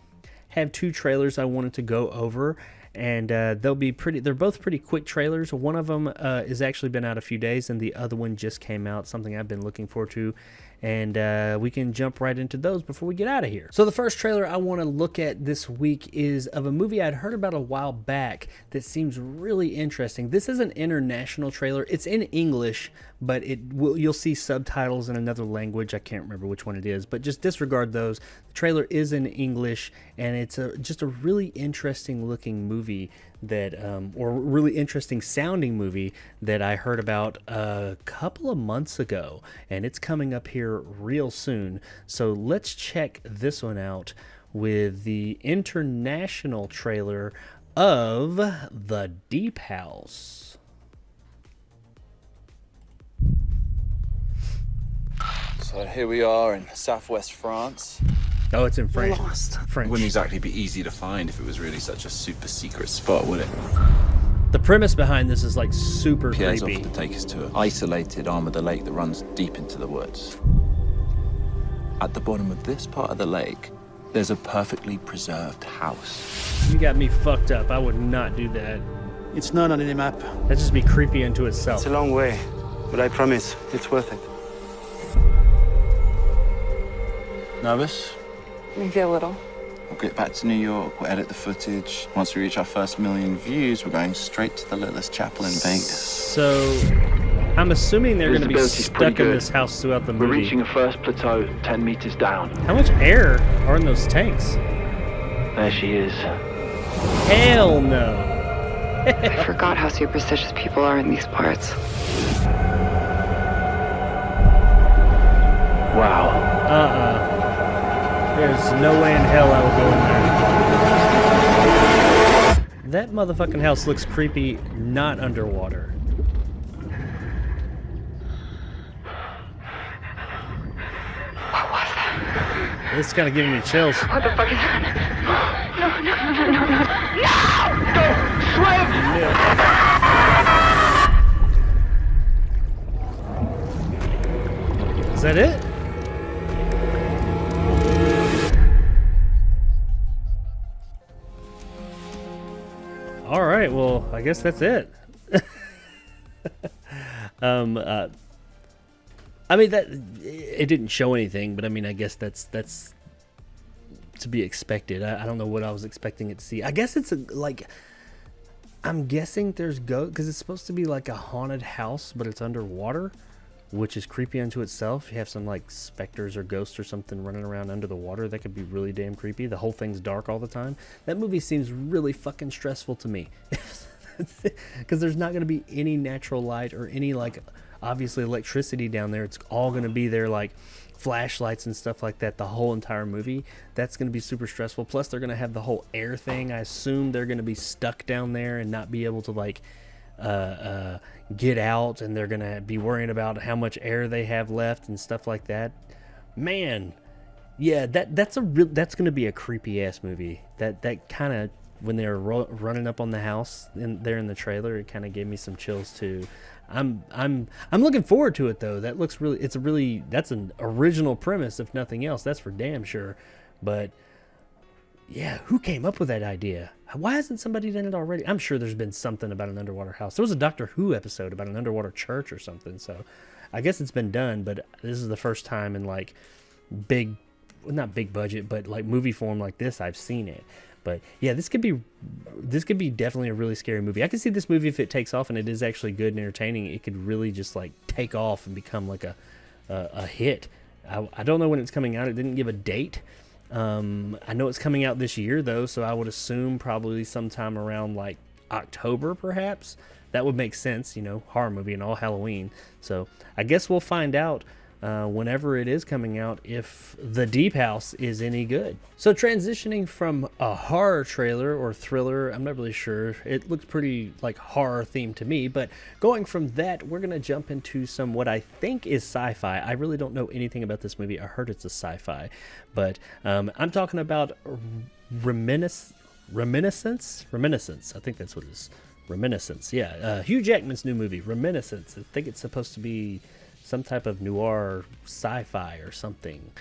have 2 trailers I wanted to go over, and they're both pretty quick trailers. One of them has actually been out a few days, and the other one just came out, something I've been looking forward to. And we can jump right into those before we get out of here. So the first trailer I want to look at this week is of a movie I'd heard about a while back that seems really interesting. This is an international trailer. It's in English, but you'll see subtitles in another language. I can't remember which one it is, but just disregard those. The trailer is in English, and it's just a really interesting looking movie or really interesting sounding movie that I heard about a couple of months ago, and it's coming up here real soon. So let's check this one out with the international trailer of The Deep House. So here we are in southwest France. Oh, it's in French. It wouldn't exactly be easy to find if it was really such a super secret spot, would it? The premise behind this is like super Pierre's creepy. offered to take us to an isolated arm of the lake that runs deep into the woods. At the bottom of this part of the lake, there's a perfectly preserved house. You got me fucked up. I would not do that. It's not on any map. That'd just be creepy unto itself. It's a long way, but I promise it's worth it. Nervous? Maybe a little. We'll get back to New York, we'll edit the footage. Once we reach our first 1 million views, we're going straight to the littlest chapel in Vegas. So, I'm assuming they're going to be stuck in this house throughout the movie. We're reaching a first plateau 10 meters down. How much air are in those tanks? There she is. Hell no. I forgot how superstitious people are in these parts. Wow. There's no way in hell I would go in there. That motherfucking house looks creepy, not underwater. What was that? It's kind of giving me chills. What the fuck is that? No! Is that it? All right, well, I guess that's it. I mean, that it didn't show anything, but I mean, I guess that's to be expected. I don't know what I was expecting it to see. I guess it's I'm guessing there's because it's supposed to be like a haunted house, but it's underwater, which is creepy unto itself. You have some like specters or ghosts or something running around under the water. That could be really damn creepy. The whole thing's dark all the time. That movie seems really fucking stressful to me. Because there's not going to be any natural light or any like obviously electricity down there. It's all going to be there like flashlights and stuff like that the whole entire movie. That's going to be super stressful. Plus they're going to have the whole air thing. I assume they're going to be stuck down there and not be able to like get out, and they're going to be worrying about how much air they have left and stuff like that. Man, yeah, that's going to be a creepy ass movie. That kind of, when they were running up on the house there in the trailer, it kind of gave me some chills too. I'm looking forward to it though. That looks that's an original premise if nothing else. That's for damn sure. But yeah, who came up with that idea? Why hasn't somebody done it already? I'm sure there's been something about an underwater house. There was a Doctor Who episode about an underwater church or something. So I guess it's been done, but this is the first time in like not big budget, but like movie form like this I've seen it. But yeah, this could be definitely a really scary movie. I can see this movie, if it takes off and it is actually good and entertaining, it could really just like take off and become like a hit. I don't know when it's coming out. It didn't give a date. I know it's coming out this year though, so I would assume probably sometime around like October perhaps. That would make sense, horror movie and all, Halloween. So I guess we'll find out whenever it is coming out if The Deep House is any good. So transitioning from a horror trailer or thriller, I'm not really sure. It looks pretty like horror themed to me, but going from that, we're going to jump into some what I think is sci-fi. I really don't know anything about this movie. I heard it's a sci-fi, but I'm talking about Reminiscence. I think that's what it is. Reminiscence. Yeah. Hugh Jackman's new movie, Reminiscence. I think it's supposed to be some type of noir sci-fi or something.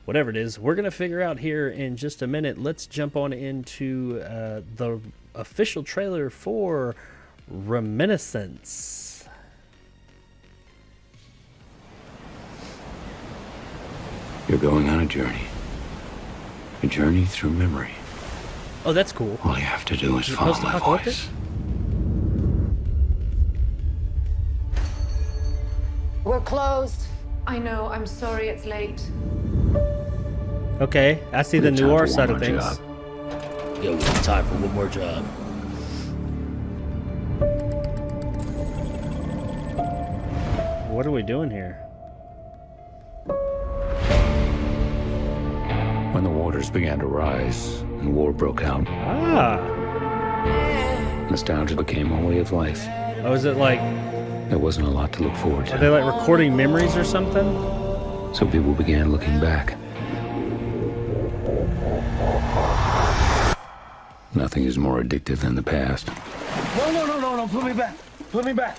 Whatever it is, we're going to figure out here in just a minute. Let's jump on into the official trailer for Reminiscence. You're going on a journey through memory. Oh, that's cool. All you have to do is follow my voice. We're closed. I know, I'm sorry it's late. Okay, I see the noir side of things. Yo, it's time for one more job. What are we doing here? When the waters began to rise and war broke out, nostalgia became a way of life. Oh, is it like... There wasn't a lot to look forward to. Are they like recording memories or something? So people began looking back. Nothing is more addictive than the past. No, put me back.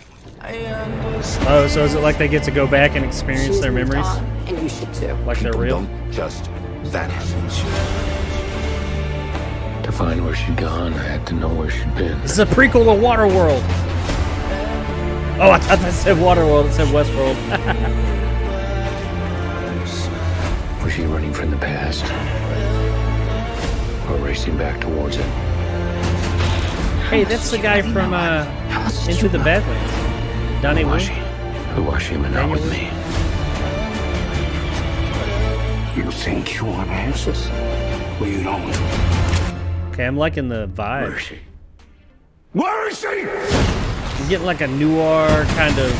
Oh, so is it like they get to go back and experience their memories? And you should too. Like they're real? Don't just vanish. To find where she'd gone, I had to know where she'd been. This is a prequel to Waterworld. Oh, I thought that said Waterworld. It said Westworld. Was she running from the past? Or racing back towards it? Hey, that's the guy from Into the Badlands. Donnie Wu. Who was she but not with me? You think you want answers? Well, you don't. Okay, I'm liking the vibe. Where is she? Where is she? I'm getting like a noir kind of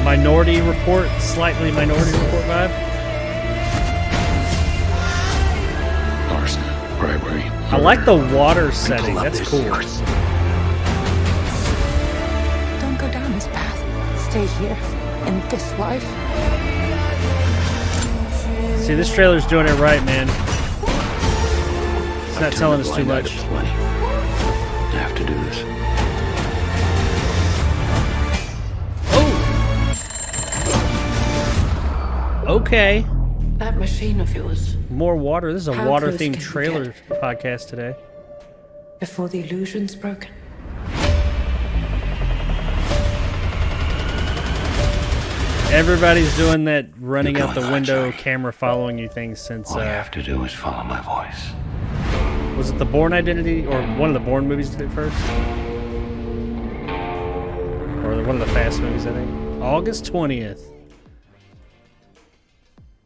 Minority Report, slightly Minority Report vibe. Arson, bribery. I like the water setting. That's cool. Don't go down this path. Stay here in this life. See, this trailer's doing it right, man. It's not telling us too much. I have to do this. Okay. That machine of yours, More water. This is a How water-themed close can trailer you podcast today. before the illusion's broken. Everybody's doing that running out the window, camera following you thing since... All you have to do is follow my voice. Was it the Bourne Identity, or one of the Bourne movies did it first? Or one of the Fast movies, I think. August 20th.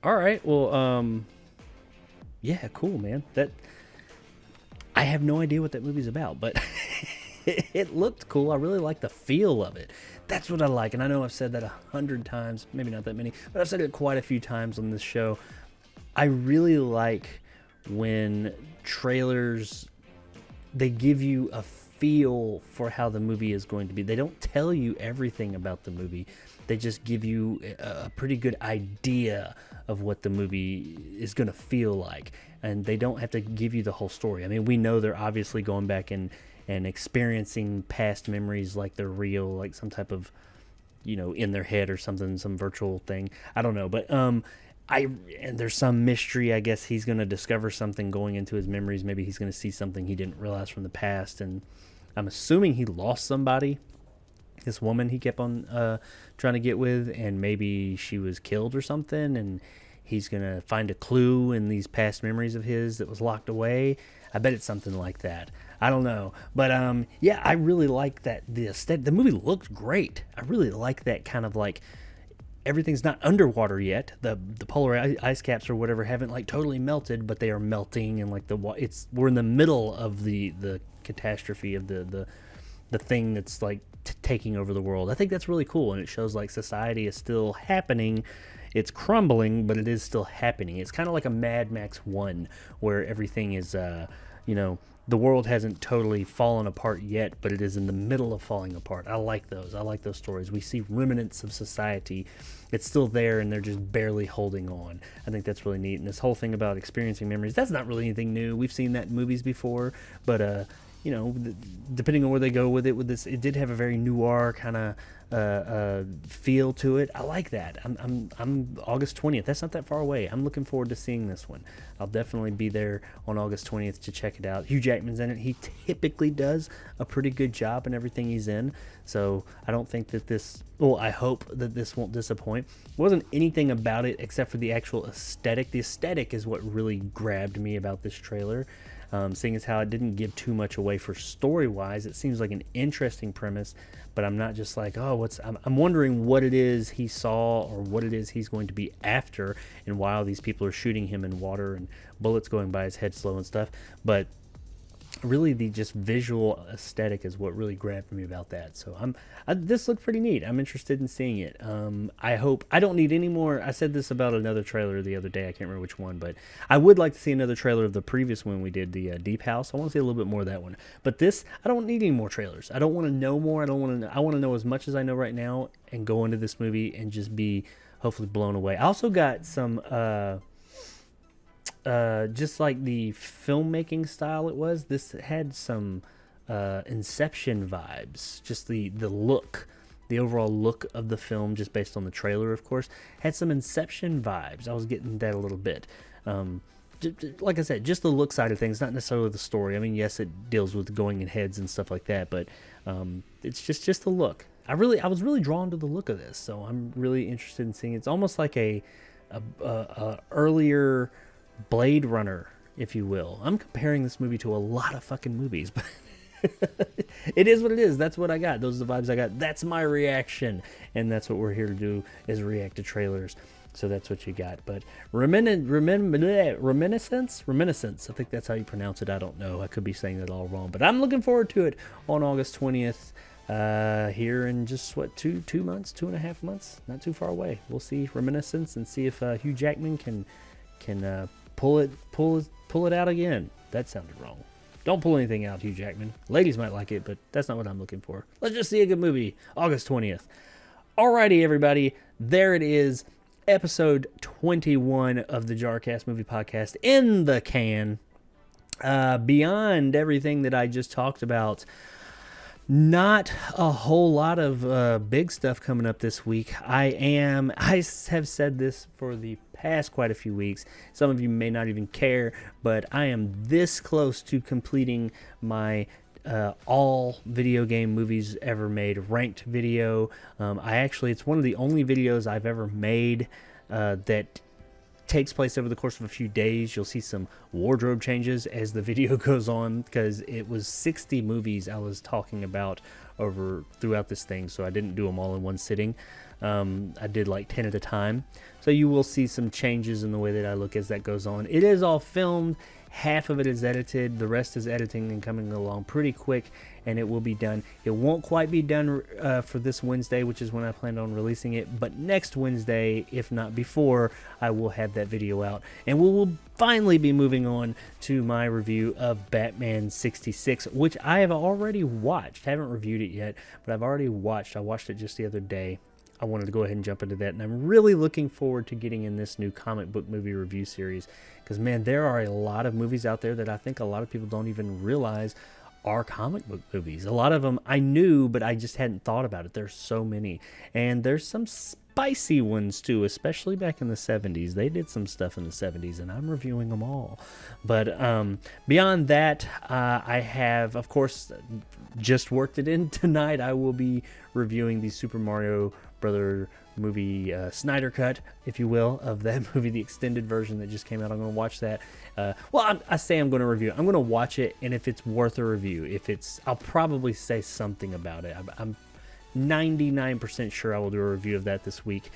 All right, well, yeah, cool, man. I have no idea what that movie's about, but it looked cool. I really like the feel of it. That's what I like, and I know I've said that 100 times, maybe not that many, but I've said it quite a few times on this show. I really like when trailers, they give you a feel for how the movie is going to be. They don't tell you everything about the movie. They just give you a pretty good idea of what the movie is going to feel like. And they don't have to give you the whole story. I mean, we know they're obviously going back and experiencing past memories like they're real, like some type of, in their head or something, some virtual thing. I don't know. But and there's some mystery. I guess he's going to discover something going into his memories. Maybe he's going to see something he didn't realize from the past. And I'm assuming he lost somebody. This woman he kept on trying to get with, and maybe she was killed or something, and he's going to find a clue in these past memories of his that was locked away. I bet it's something like that. I don't know. But, yeah, I really like that. The movie looked great. I really like that kind of like, everything's not underwater yet. The polar ice caps or whatever haven't like totally melted, but they are melting, and like we're in the middle of the catastrophe of the thing that's like taking over the world. I think that's really cool, and it shows like society is still happening. It's crumbling, but it is still happening. It's kind of like a Mad Max 1, where everything is, the world hasn't totally fallen apart yet, but it is in the middle of falling apart. I like those. I like those stories. We see remnants of society. It's still there, and they're just barely holding on. I think that's really neat. And this whole thing about experiencing memories, that's not really anything new. We've seen that in movies before, but, depending on where they go with this, it did have a very noir kind of feel to it. I like that. I'm August 20th. That's not that far away. I'm looking forward to seeing this one. I'll definitely be there on August 20th to check it out. Hugh Jackman's in it. He typically does a pretty good job in everything he's in. So I don't think that I hope that this won't disappoint. There wasn't anything about it except for the actual aesthetic. The aesthetic is what really grabbed me about this trailer. Seeing as how it didn't give too much away for story-wise. It seems like an interesting premise, but I'm not just like, I'm wondering what it is he saw or what it is he's going to be after, and while these people are shooting him in water and bullets going by his head slow and stuff. But really the just visual aesthetic is what really grabbed me about that. So this looked pretty neat. I'm interested in seeing it. I hope I don't need any more. I said this about another trailer the other day. I can't remember which one, but I would like to see another trailer of the previous one we did, the Deep House. I want to see a little bit more of that one. But this, I don't need any more trailers. I don't want to know more. I want to know as much as I know right now and go into this movie and just be hopefully blown away. I also got some just like the filmmaking style it was, this had some Inception vibes. Just the look, the overall look of the film, just based on the trailer, of course, had some Inception vibes. I was getting that a little bit. Like I said, just the look side of things, not necessarily the story. I mean, yes, it deals with going in heads and stuff like that, but it's just the look. I was really drawn to the look of this, so I'm really interested in seeing it. It's almost like a earlier Blade Runner, if you will. I'm comparing this movie to a lot of fucking movies, but it is what it is. That's what I got. Those are the vibes I got. That's my reaction, and that's what we're here to do, is react to trailers. So that's what you got. But reminiscence. I think that's how you pronounce it. I don't know. I could be saying that all wrong, but I'm looking forward to it on August 20th. Here in just 2.5 months, not too far away. We'll see Reminiscence and see if Hugh Jackman can pull it out again. That sounded wrong. Don't pull anything out, Hugh Jackman. Ladies might like it, but that's not what I'm looking for. Let's just see a good movie. August 20th. Alrighty, everybody. There it is. Episode 21 of the JARcast Movie Podcast in the can. Beyond everything that I just talked about, not a whole lot of big stuff coming up this week. I have said this for the past quite a few weeks. Some of you may not even care, but I am this close to completing my all video game movies ever made ranked video. It's one of the only videos I've ever made that takes place over the course of a few days. You'll see some wardrobe changes as the video goes on, because it was 60 movies I was talking about throughout this thing, so I didn't do them all in one sitting. I did like 10 at a time, so you will see some changes in the way that I look as that goes on. It is all filmed, half of it is edited, the rest is editing and coming along pretty quick, and it will be done. It won't quite be done for this Wednesday, which is when I planned on releasing it, but next Wednesday, if not before, I will have that video out, and we will finally be moving on to my review of Batman 66, which I have already watched. Haven't reviewed it yet, but I've already watched. I watched it just the other day. I wanted to go ahead and jump into that, and I'm really looking forward to getting in this new comic book movie review series, because man, there are a lot of movies out there that I think a lot of people don't even realize are comic book movies. A lot of them I knew, but I just hadn't thought about it. There's so many, and there's some spicy ones too, especially back in the 70s. They did some stuff in the 70s, and I'm reviewing them all. But beyond that, I have, of course, just worked it in tonight. I will be reviewing the Super Mario Brother movie Snyder Cut, if you will, of that movie, the extended version that just came out. I'm going to watch that. I say I'm going to review it. I'm going to watch it, and if it's worth a review, I'll probably say something about it. I'm 99% sure I will do a review of that this week,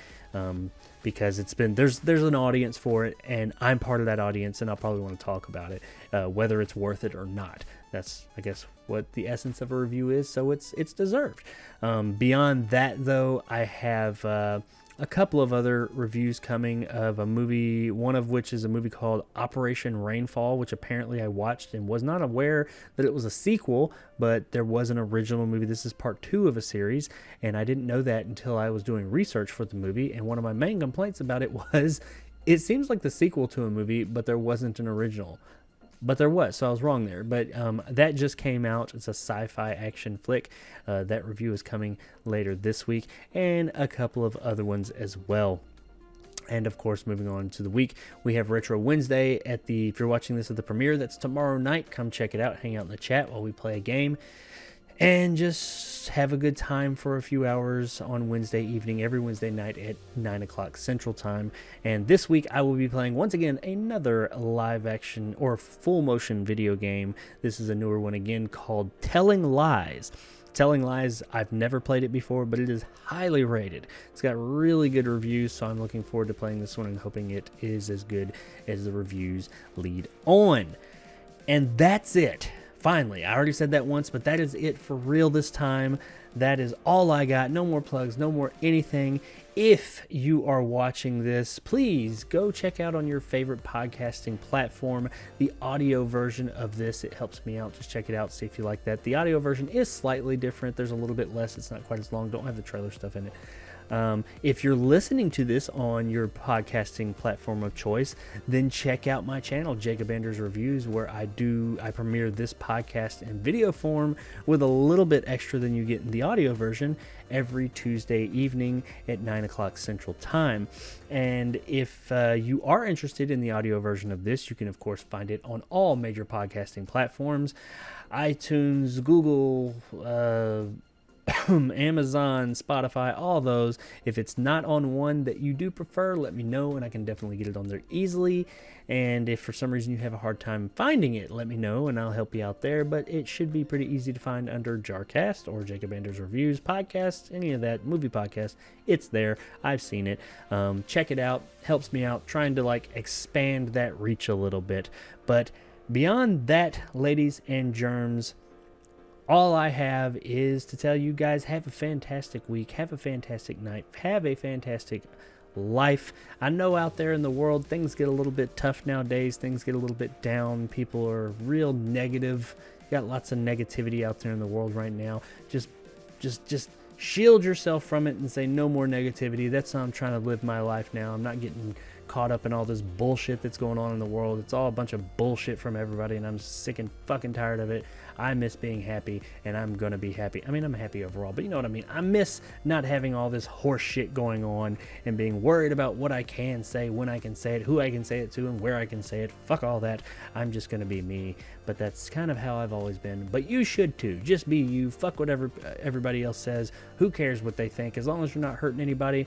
because there's an audience for it, and I'm part of that audience, and I'll probably want to talk about it, whether it's worth it or not. That's, I guess, what the essence of a review is, so it's deserved. Beyond that, though, I have a couple of other reviews coming of a movie, one of which is a movie called Operation Rainfall, which apparently I watched and was not aware that it was a sequel, but there was an original movie. This is part 2 of a series, and I didn't know that until I was doing research for the movie, and one of my main complaints about it was it seems like the sequel to a movie, but there wasn't an original. But there was, so I was wrong there. But that just came out. It's a sci-fi action flick. That review is coming later this week, and a couple of other ones as well. And of course, moving on to the week, we have Retro Wednesday if you're watching this at the premiere, that's tomorrow night. Come check it out. Hang out in the chat while we play a game, and just have a good time for a few hours on Wednesday evening, every Wednesday night at 9 o'clock Central Time. And this week I will be playing, once again, another live action or full motion video game. This is a newer one again called Telling Lies. Telling Lies, I've never played it before, but it is highly rated. It's got really good reviews, so I'm looking forward to playing this one and hoping it is as good as the reviews lead on. And that's it. Finally, I already said that once, but that is it for real this time. That is all I got. No more plugs, no more anything. If you are watching this, please go check out on your favorite podcasting platform the audio version of this. It helps me out. Just check it out, see if you like that. The audio version is slightly different. There's a little bit less. It's not quite as long. Don't have the trailer stuff in it. If you're listening to this on your podcasting platform of choice, then check out my channel, Jacob Anders Reviews, where I premiere this podcast in video form with a little bit extra than you get in the audio version every Tuesday evening at 9 o'clock Central Time. And if you are interested in the audio version of this, you can of course find it on all major podcasting platforms: iTunes, Google, Amazon, Spotify, all those. If it's not on one that you do prefer, let me know and I can definitely get it on there easily. And if for some reason you have a hard time finding it, let me know and I'll help you out there. But it should be pretty easy to find under JARcast or Jacob Anders Reviews podcast, any of that movie podcast. It's there. I've seen it. Check it out. Helps me out trying to expand that reach a little bit. But beyond that, ladies and germs, all I have is to tell you guys, have a fantastic week, have a fantastic night, have a fantastic life. I know out there in the world, things get a little bit tough nowadays. Things get a little bit down. People are real negative. You got lots of negativity out there in the world right now. Just shield yourself from it and say no more negativity. That's how I'm trying to live my life now. I'm not getting caught up in all this bullshit that's going on in the world. It's all a bunch of bullshit from everybody, and I'm sick and fucking tired of it. I miss being happy, and I'm gonna be happy. I mean, I'm happy overall, but you know what I mean. I miss not having all this horse shit going on and being worried about what I can say, when I can say it, who I can say it to, and where I can say it. Fuck all that. I'm just gonna be me. But that's kind of how I've always been. But you should too. Just be you. Fuck whatever everybody else says. Who cares what they think? As long as you're not hurting anybody,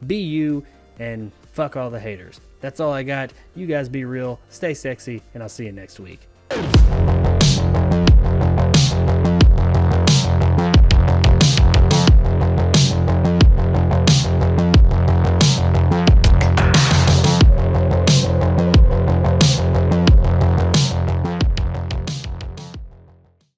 be you, and fuck all the haters. That's all I got. You guys be real, stay sexy, and I'll see you next week.